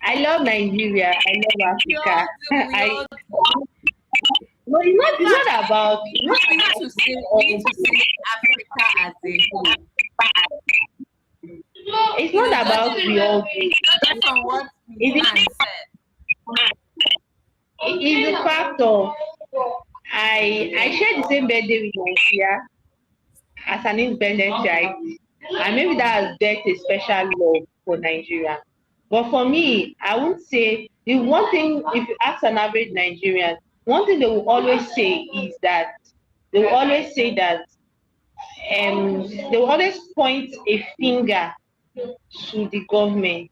I love Nigeria. I love we all Africa. do, we I all do. no, In it's fact, not about we need to say Africa as a whole. it's not about we all do. Judging from what Miss It Anne said. is the fact of I share the same birthday with Nigeria as an independent child, and maybe that has built a special love for Nigeria. But for me, I would say the one thing, if you ask an average Nigerian, one thing they will always say is that they will always say that they will always point a finger to the government.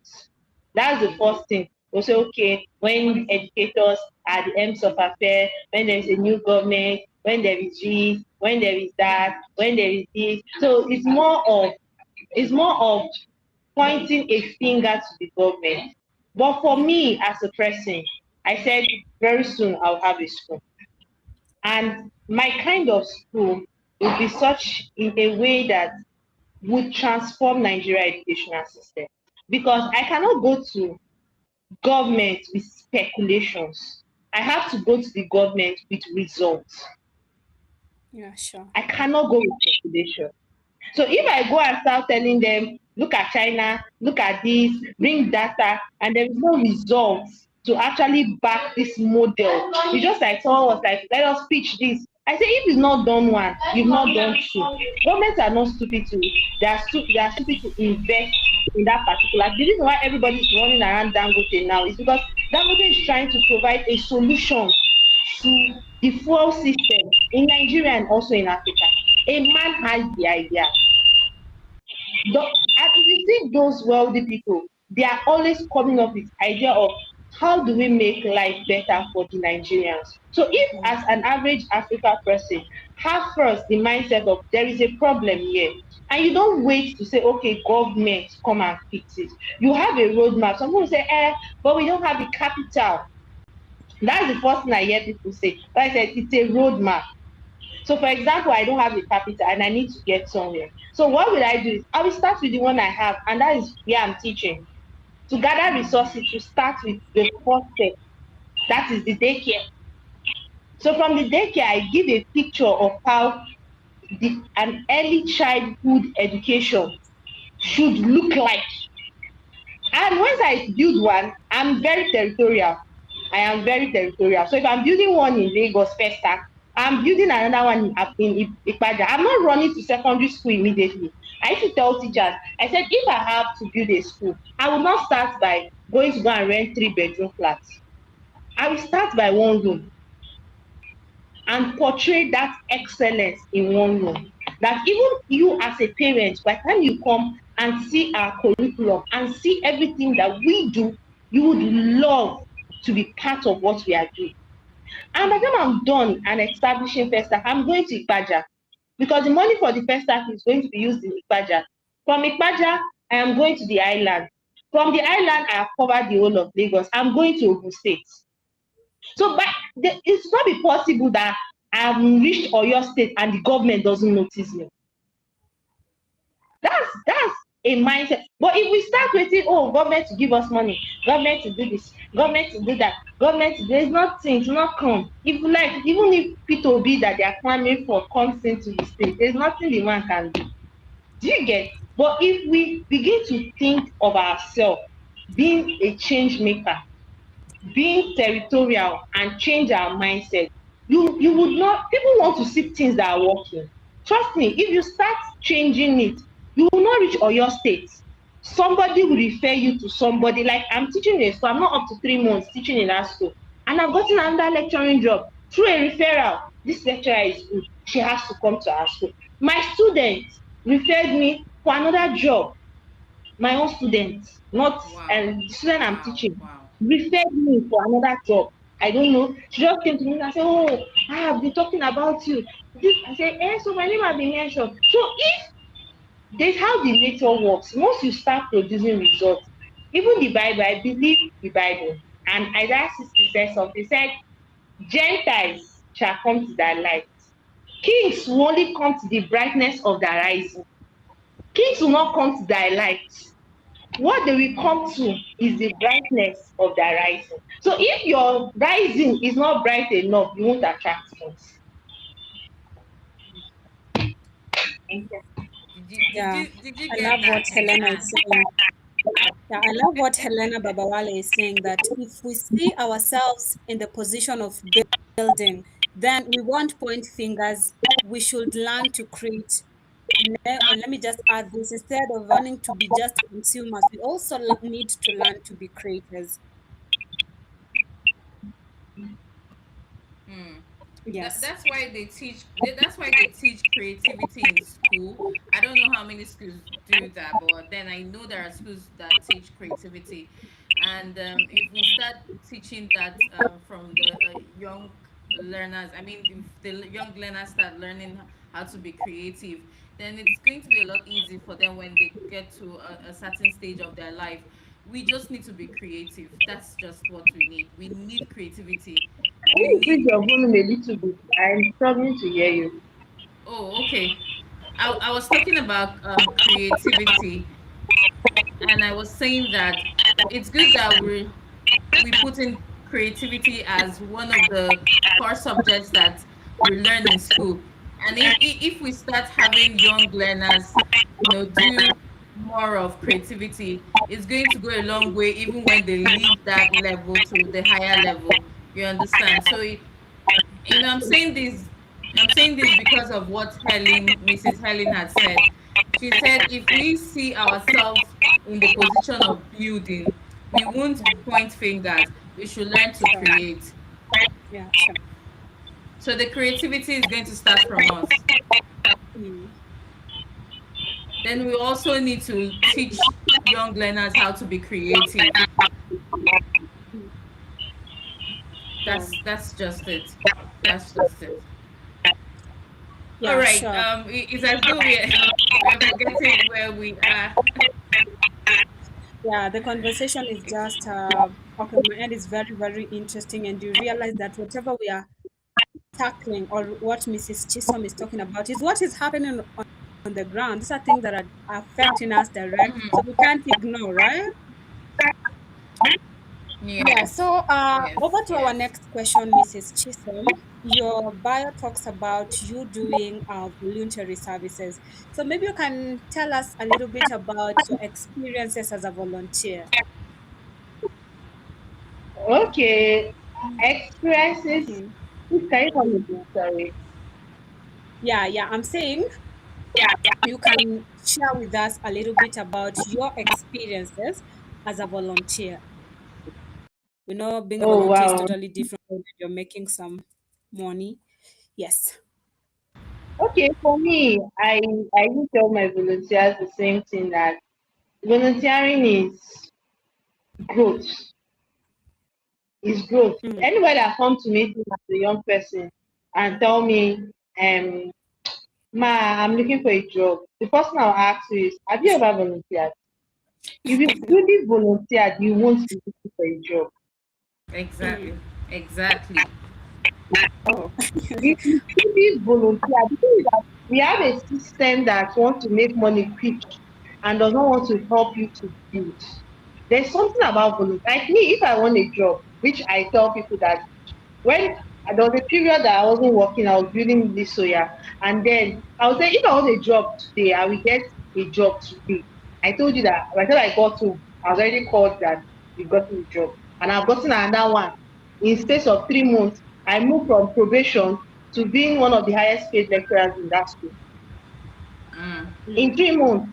That's the first thing. We'll say, okay, when educators are the ends of affair, when there is a new government, when there is this, when there is that, when there is this. So it's more of pointing a finger to the government. But for me as a person, I said very soon I'll have a school. And my kind of school will be such in a way that would transform Nigeria educational system. Because I cannot go to government with speculations. I have to go to the government with results. Yeah, sure. I cannot go with speculation. So if I go and start telling them, look at China, look at this, bring data, and there is no results to actually back this model, it's just like someone was like, let us pitch this. I say, if you've not done one, you've not done two. Governments are not stupid to, they are stupid to invest in that particular. The reason why everybody is running around Dangote now is because Dangote is trying to provide a solution to the fuel system in Nigeria and also in Africa. A man has the idea. And if you see those wealthy people, they are always coming up with idea of how do we make life better for the Nigerians. So if as an average Africa person have first the mindset of there is a problem here, and you don't wait to say, okay, government come and fix it. You have a roadmap. Some people say, but we don't have the capital. That's the first thing I hear people say. But I said it's a roadmap. So, for example, I don't have a capital and I need to get somewhere. So, what will I do? Is I will start with the one I have, and that is where I'm teaching. To gather resources to start with the first step, that is the daycare. So, from the daycare, I give a picture of how an early childhood education should look like. And once I build one, I'm very territorial. I am very territorial. So if I'm building one in Lagos first time, I'm building another one in Ipaja. I'm not running to secondary school immediately. I used to tell teachers, I said, if I have to build a school, I will not start by going to go and rent 3 bedroom flats. I will start by one room and portray that excellence in one room. That even you as a parent, by the time you come and see our curriculum and see everything that we do, you would love to be part of what we are doing. And by the time I'm done and establishing first staff, I'm going to Ipaja because the money for the first staff is going to be used in Ipaja. From Ipaja, I am going to the island. From the island, I have covered the whole of Lagos. I'm going to Ogun State. So, but it's not be possible that I've reached Oyo State and the government doesn't notice me. That's a mindset. But if we start waiting, oh, government to give us money, government to do this, government to do that, government to, there's nothing, to not come. If like even if P2B that they are clamoring for comes into the state, there's nothing the man can do. Do you get? But if we begin to think of ourselves being a change maker, being territorial and change our mindset, you would not, people want to see things that are working. Trust me, if you start changing it, you will not reach Oyo State. Somebody will refer you to somebody. Like I'm teaching in a school, I'm not up to 3 months teaching in that school, and I've gotten another lecturing job through a referral. This lecturer is good, she has to come to our school. My student referred me for another job. My own students, not Wow. and the student I'm Wow. teaching, Wow. referred me for another job. I don't know. She just came to me and said, "Oh, I have been talking about you." This, I said, "Eh, so my name has been mentioned." So if there's how the nature works, once you start producing results, even the Bible, I believe the Bible, and Isaiah 60 said something, said, Gentiles shall come to thy light. Kings will only come to the brightness of thy rising. Kings will not come to thy light. What they will Mm-hmm. come to is the brightness of their rising. So if your rising is not bright enough, you won't attract things. Yeah, Did you I get love what that, Miss Helena is Anne? saying. Yeah, I love what Helena Babawale is saying, that if we see ourselves in the position of building, then we won't point fingers. We should learn to create. And let me just add this, instead of learning to be just consumers, we also need to learn to be creators. Hmm. Yes. That's why they teach. That's why they teach creativity in school. I don't know how many schools do that, but then I know there are schools that teach creativity, and if we start teaching that from the young learners, I mean, if the young learners start learning how to be creative, then it's going to be a lot easier for them when they get to a certain stage of their life. We just need to be creative. That's just what we need. We need creativity. Can We you increase need. your volume a little bit? I'm struggling to hear you. Oh, okay. I was talking about creativity, and I was saying that it's good that we put in creativity as one of the core subjects that we learn in school. And if we start having young learners, do more of creativity, it's going to go a long way even when they leave that level to the higher level. You understand? So I'm saying this because of what Mrs. Helen had said. She said if we see ourselves in the position of building, we won't point fingers. We should learn to Sure. create. Yeah, sure. So the creativity is going to start from us. Mm. Then we also need to teach young learners how to be creative. Mm. Sure. That's just it. That's just it. All Yeah, right. sure. It's as though we're forgetting where we are. Yeah, the conversation is just okay. My end is very, very interesting, and you realize that whatever we are tackling, or what Mrs. Chisom is talking about, is what is happening on the ground. These are things that are affecting us direct, so we can't ignore, right? Yeah. Yes. So, over Yes. to our Yes. next question, Mrs. Chisom. Your bio talks about you doing voluntary services. So maybe you can tell us a little bit about your experiences as a volunteer. Okay. Experiences. Mhm. Please, can you come again? Sorry. Yeah, yeah. I'm saying you can share with us a little bit about your experiences as a volunteer. We know being a Oh volunteer is wow. totally different when you're making some money. Yes. Okay, for me, I do tell my volunteers the same thing, that volunteering growth. Is growth. Mm. Anybody that come to meet me as a young person and tell me, um, Ma, I'm looking for a job. The first thing I'll ask you is, have you ever volunteered? If you really volunteered, you won't be looking for a job. Exactly. Mm. Exactly. Oh. If you truly volunteer, the thing is that we have a system that wants to make money quick and does not want to help you to build. There's something about volunteer. Like me, if I want a job, which I tell people that when there was a period that I wasn't working, I was building this soya, and then I was saying if I want a job today, I will get a job today. I told you that by the time I got home, I was already called that you've gotten a job, and I've gotten another one. In space of 3 months, I moved from probation to being one of the highest paid lecturers in that school. In Mm. 3 months,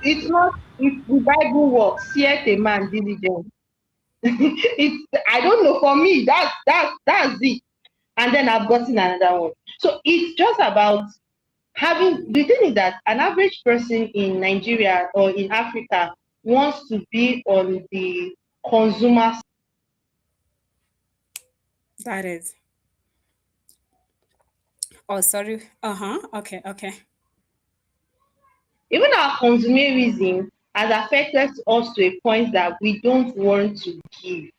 it's not if the Bible works, yet a man diligent. It's I don't know. For me, that's it. And then I've gotten another one. So it's just about having the thing is that an average person in Nigeria or in Africa wants to be on the consumer. That is. Oh, sorry. Uh-huh. Okay, okay. Even our consumerism has affected us to a point that we don't want to give.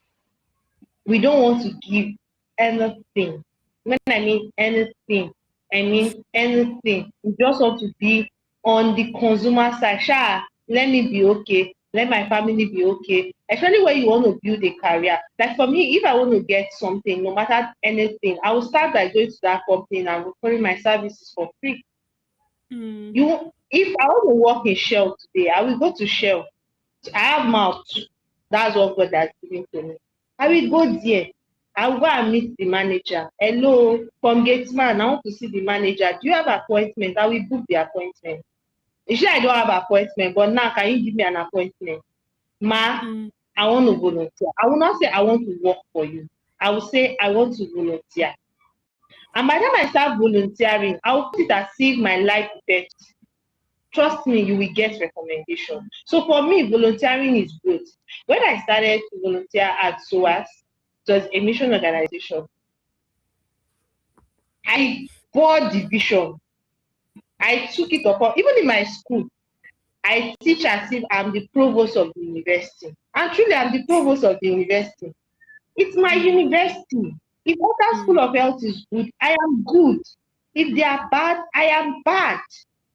We don't want to give anything. When I mean anything, I mean anything. We just want to be on the consumer side. Sha, let me be okay. Let my family be okay. Especially when you want to build a career. Like for me, if I want to get something, no matter anything, I will start by going to that company and referring my services for free. Mm. If I want to work in Shell today, I will go to Shell. I have mouth. That's what God has given to me. I will go there. I will go and meet the manager. Hello, from gate man, I want to see the manager. Do you have appointment? I will book the appointment. Usually I don't have appointment, but now can you give me an appointment? Ma, Mm. I want to volunteer. I will not say I want to work for you. I will say I want to volunteer. And by the time I start volunteering, I will put it as if my life depends. Trust me, you will get recommendation. So for me, volunteering is good. When I started to volunteer at SOAS, it was a mission organization. I bought the vision. I took it upon, even in my school, I teach as if I'm the provost of the university. And truly, I'm the provost of the university. It's my Mm. university. If other school Mm. of health is good, I am good. If they are bad, I am bad.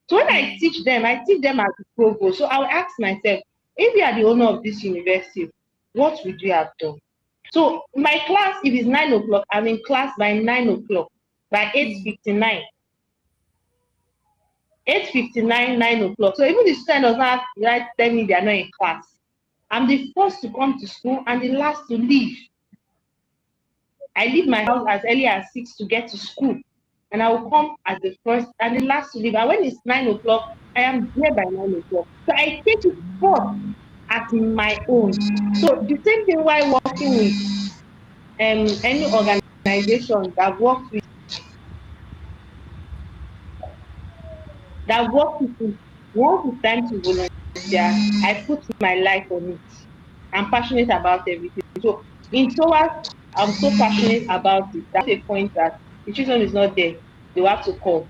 So when Mm. I teach them as a provost. So I'll ask myself, if you are the owner of this university, what would you have done? So my class, if it's 9 o'clock, I'm in class by 9 o'clock. By Mm. 8:59. 8:59, 9 o'clock. So even the student does not have to right tell me they are not in class. I'm the first to come to school and the last to leave. I leave my house as early as 6 to get to school, and I will come as the first and the last to leave. And when it's 9 o'clock, I am there by 9 o'clock. So I take it first as my own. So the same thing while working with any organization that work with me, once it's time to volunteer, I put my life on it. I'm passionate about everything. So in SOAS, I'm so passionate about it. That's a point that the children is not there. They will have to call.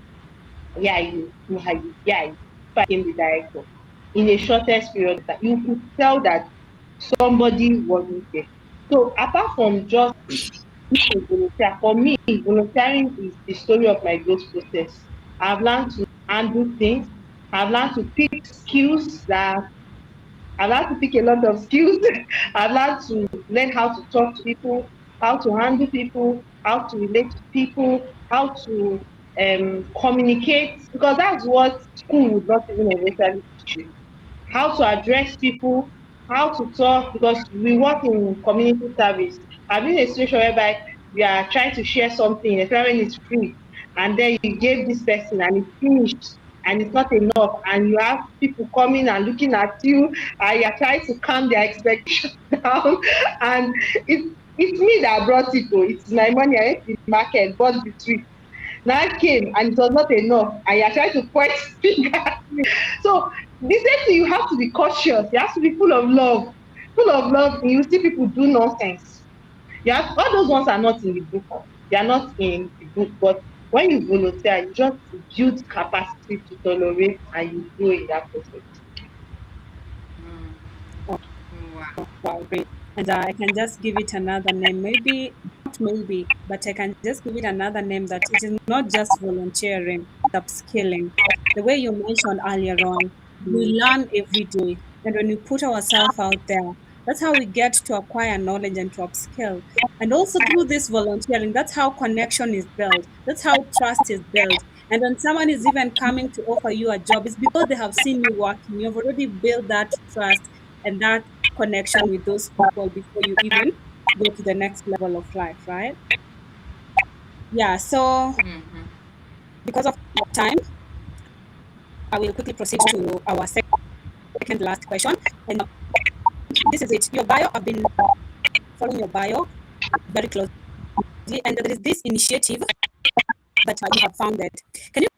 Yeah, you, yeah, you, yeah. You. If I became the director in a shortest period of time, you could tell that somebody wasn't there. So apart from just being a volunteer, for me, volunteering is the story of my growth process. I've learned to handle things. I've learned to pick skills that I've learned to pick a lot of skills. I've learned to learn how to talk to people, how to handle people, how to relate to people, how to communicate, because that's what school would not even eventually teach you. How to address people, how to talk, because we work in community service. I've been in a situation whereby we are trying to share something, especially when it's free, and then you gave this person and it's finished and it's not enough, and you have people coming and looking at you, and you're trying to calm their expectations down, and it's me that brought it though. It's my money. I went to the market, bought the tree. Now I came and it was not enough, and you're trying to point finger. So the same thing, you have to be cautious. You have to be full of love. Full of love, and you see people do nonsense. You have all those ones are not in the book. They are not in the book. But when you volunteer, you just build capacity to tolerate and you grow in that process. Wow, great. And I can just give it another name. Maybe, not maybe, but I can just give it another name that it is not just volunteering, it's upskilling. The way you mentioned earlier on, we learn every day. And when we put ourselves out there, that's how we get to acquire knowledge and to upskill. And also through this volunteering, that's how connection is built. That's how trust is built. And when someone is even coming to offer you a job, it's because they have seen you working. You've already built that trust and that connection with those people before you even go to the next level of life, right? Yeah, so Mm-hmm. because of time, I will quickly proceed to our second last question. And this is it. Your bio, I've been following your bio very closely, and there is this initiative that you have founded. Can you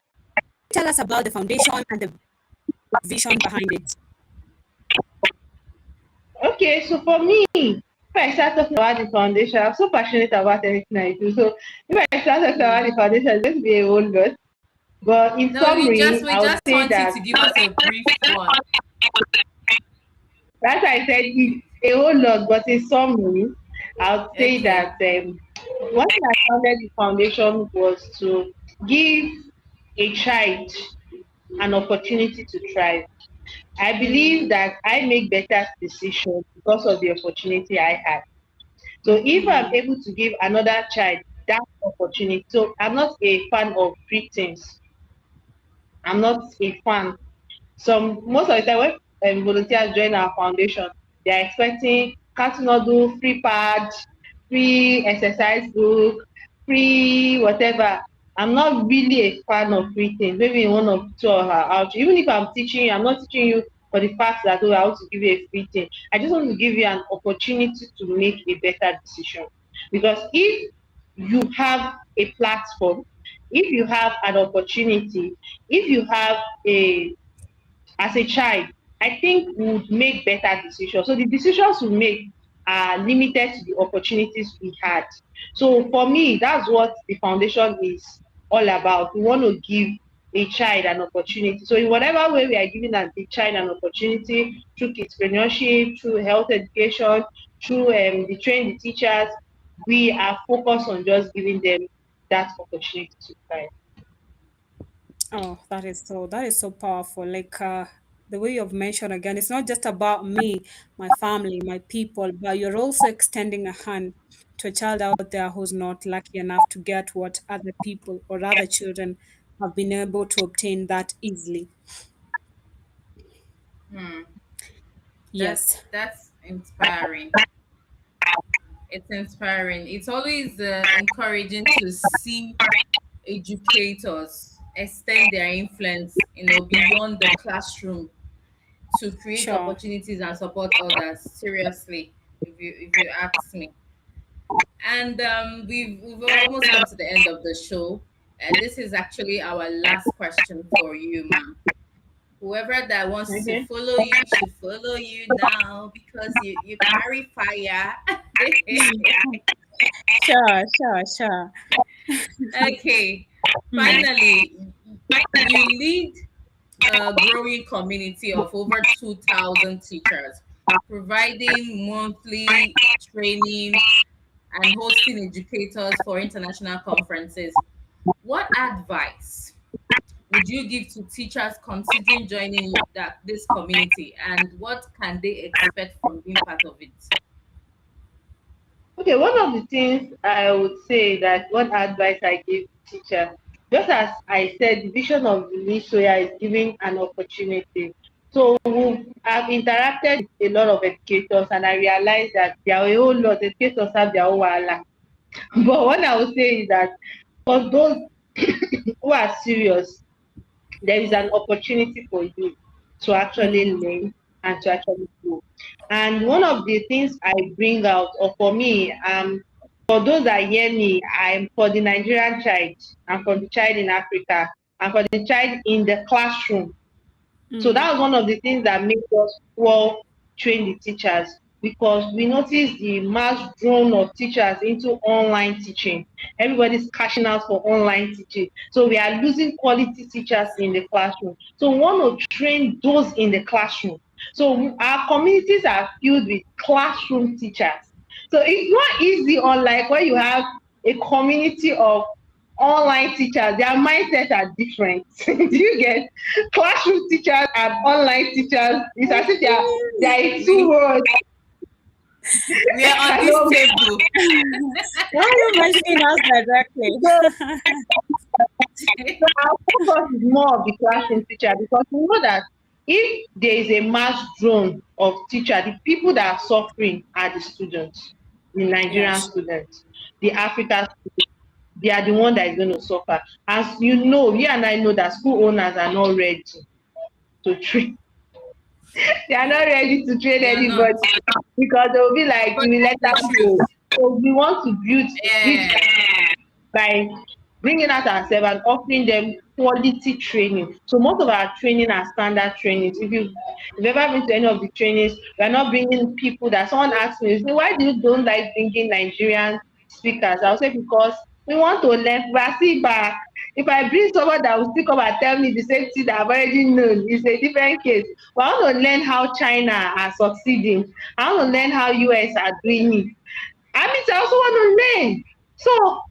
tell us about the foundation and the vision behind it? Okay, so for me, if I start talking about the foundation, I'm so passionate about anything I do. So if I start talking about the foundation, it's going to be a whole lot. But in No, summary, we I would just say want you that, to give us a brief one. as I said, it's a whole lot. But in summary, I would say Okay. that one thing I founded the foundation was to give a child an opportunity to thrive. I believe Mm, that I make better decisions because of the opportunity I had. So if I'm mm, able to give another child that opportunity, so I'm not a fan of free things. I'm not a fan. Some most of the time when volunteers join our foundation, they are expecting can't you not do free pad, free exercise book, free whatever. I'm not really a fan of free things. Maybe in one or two of our out. Even if I'm teaching you, I'm not teaching you for the fact that oh, I want to give you a free thing. I just want to give you an opportunity to make a better decision. Because if you have a platform, if you have an opportunity, if you have a as a child, I think we would make better decisions. So the decisions we make are limited to the opportunities we had. So for me, that's what the foundation is all about. We want to give a child an opportunity. So in whatever way we are giving the child an opportunity through entrepreneurship, through health education, through the train the teachers, we are focused on just giving them that opportunity to try. Oh, that is so powerful. Like the way you've mentioned again, it's not just about me, my family, my people, but you're also extending a hand to a child out there who's not lucky enough to get what other people or other children have been able to obtain that easily. mm. Yes. That's inspiring. It's inspiring. It's always encouraging to see educators extend their influence, beyond the classroom to create Sure. opportunities and support others. Seriously, if you ask me. And we've almost come to the end of the show. This is actually our last question for you, ma'am. Whoever that wants to Okay. follow you should follow you now because you carry fire. Sure. Okay. Hmm. Finally, you lead a growing community of over 2,000 teachers, providing monthly training and hosting educators for international conferences. What advice would you give to teachers considering joining this community, and what can they expect from being part of it? Okay, one of the things I would say that one advice I give teacher, just as I said, the vision of the Soya is giving an opportunity. So I've interacted with a lot of educators and I realized that there are a whole lot of educators have their own wahala. But what I would say is that for those who are serious, there is an opportunity for you to actually Hmm. learn and to actually grow. And one of the things I bring out, or for me, for those that hear me, I'm for the Nigerian child, I'm for the child in Africa, I'm for the child in the classroom. So Hmm. that was one of the things that made us well train the teachers because we noticed the mass drone of teachers into online teaching. Everybody's cashing out for online teaching. So we are losing quality teachers in the classroom. So we want to train those in the classroom. So our communities are filled with classroom teachers. So it's not easy, unlike when you have a community of online teachers. Their mindsets are different. Do you get? Classroom teachers and online teachers? It's as if they are in two we worlds. we are on I this know. table. Why are you mentioning us So, directly? so our focus is more of the classroom teacher, because we know that if there is a mass drone of teacher, the people that are suffering are the students, the Yeah, Nigerian sure. students, the African students. They are the one that is going to suffer. As you know, you and I know that school owners are not ready to train. They are not ready to train They are not. anybody, because they will be like, But you will let the us go. truth. So we want to build bridge Yeah. by bringing out ourselves and offering them quality training. So most of our training are standard trainings. If you've ever been to any of the trainings, we are not bringing people that someone asked me, say, why do you don't like bringing Nigerian speakers? I'll say because we want to learn. But see back. If I bring someone that will still come and tell me the same thing that I've already known, it's a different case. But I want to learn how China are succeeding. I want to learn how US are doing it. I mean, I also want to learn. So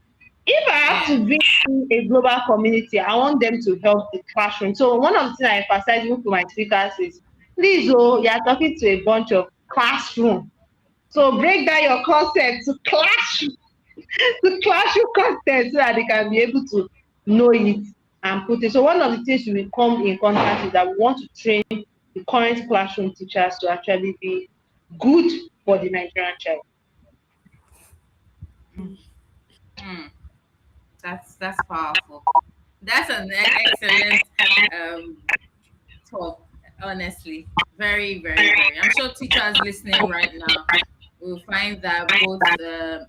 if I have Yeah. to bring in a global community, I want them to help the classroom. So one of the things I emphasize even to my speakers is, please, oh, you are talking to a bunch of classroom. So break down your concept to classroom content, so that they can be able to know it and put it. So one of the things we will come in contact is that we want to train the current classroom teachers to actually be good for the Nigerian child. Hmm. That's powerful. That's an excellent um talk, honestly. Very, very, very. I'm sure teachers listening right now will find that both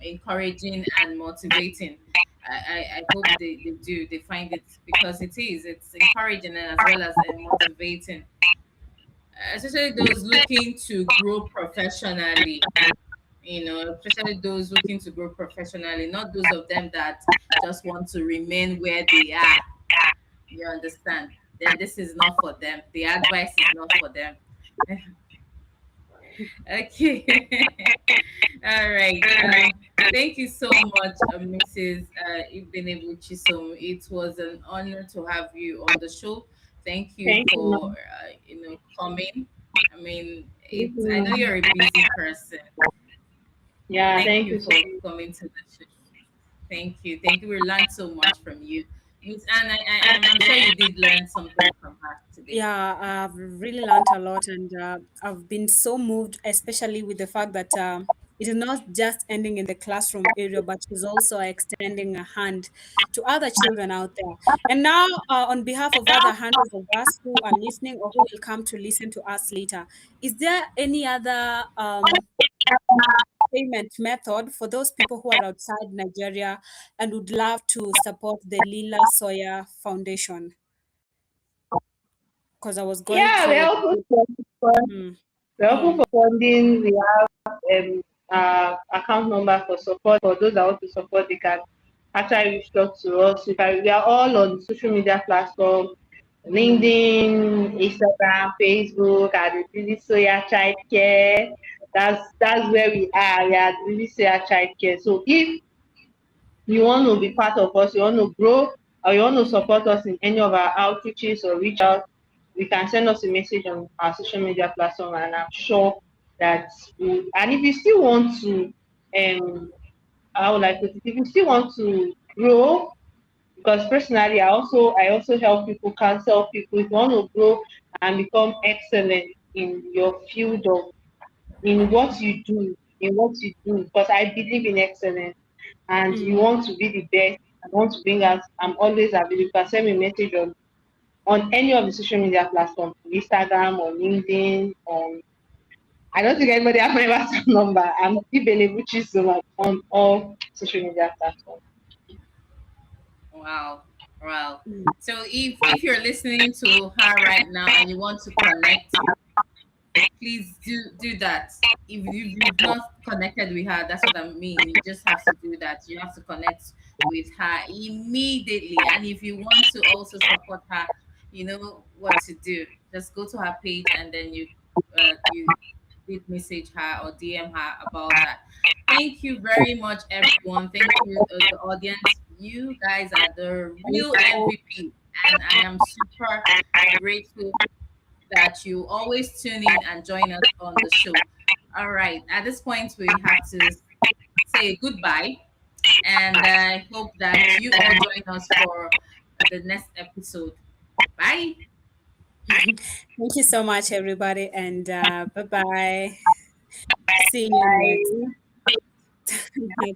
encouraging and motivating. I hope they do. They find it, because it is. It's encouraging and as well as motivating, especially those looking to grow professionally. Especially those looking to grow professionally, not those of them that just want to remain where they are. You understand? Then this is not for them. The advice is not for them. Okay. All right. Thank you so much, Mrs. Ibn Chisom. It was an honor to have you on the show. Thank you Thank you, for ma'am. coming. I mean, Thank it's. you, I know ma'am. you're a busy person. Yeah, Thank thank you you so for much. coming to the show. Thank you. Thank you. We learned so much from you, Miss Anna. I'm sure you did learn something from her today. Yeah, I've really learned a lot, and I've been so moved, especially with the fact that it is not just ending in the classroom area, but she's also extending a hand to other children out there. And now, on behalf of other hundreds of us who are listening or who will come to listen to us later, is there any other payment method for those people who are outside Nigeria and would love to support the Lila Sawyer Foundation? Because I was going Yeah, through. Mm, we're open mm, for funding. We have account number for support. For those that want to support, they can actually reach out to us. We are all on social media platform, mm, LinkedIn, Instagram, Facebook, and really Soya Child Care. That's where we are. We are really Soya Child Care. So if you want to be part of us, you want to grow, or you want to support us in any of our outreaches or reach out, we can send us a message on our social media platform, and I'm sure that and if you still want to, how would I put it, if you still want to grow, because personally I also help people, counsel people. If you want to grow and become excellent in your field of in what you do, because I believe in excellence, and you mm. want to be the best and want to bring out, I'm always available. You can send me a message on any of the social media platforms, Instagram or LinkedIn. I don't think anybody has my WhatsApp number. I'm available so much on all social media platforms. Wow. Wow. So if you're listening to her right now and you want to connect, please do that. If you've not connected with her, that's what I mean. You just have to do that. You have to connect with her immediately. And if you want to also support her, you know what to do. Just go to her page and then you you did message her or DM her about that. Thank you very much, everyone. Thank you, the audience. You guys are the Thank real you. MVP, and I am super grateful that you always tune in and join us on the show. All right, at this point, we have to say goodbye, and I hope that you all join us for the next episode. Bye. Thank you so much, everybody, and bye bye. See you next. Bye.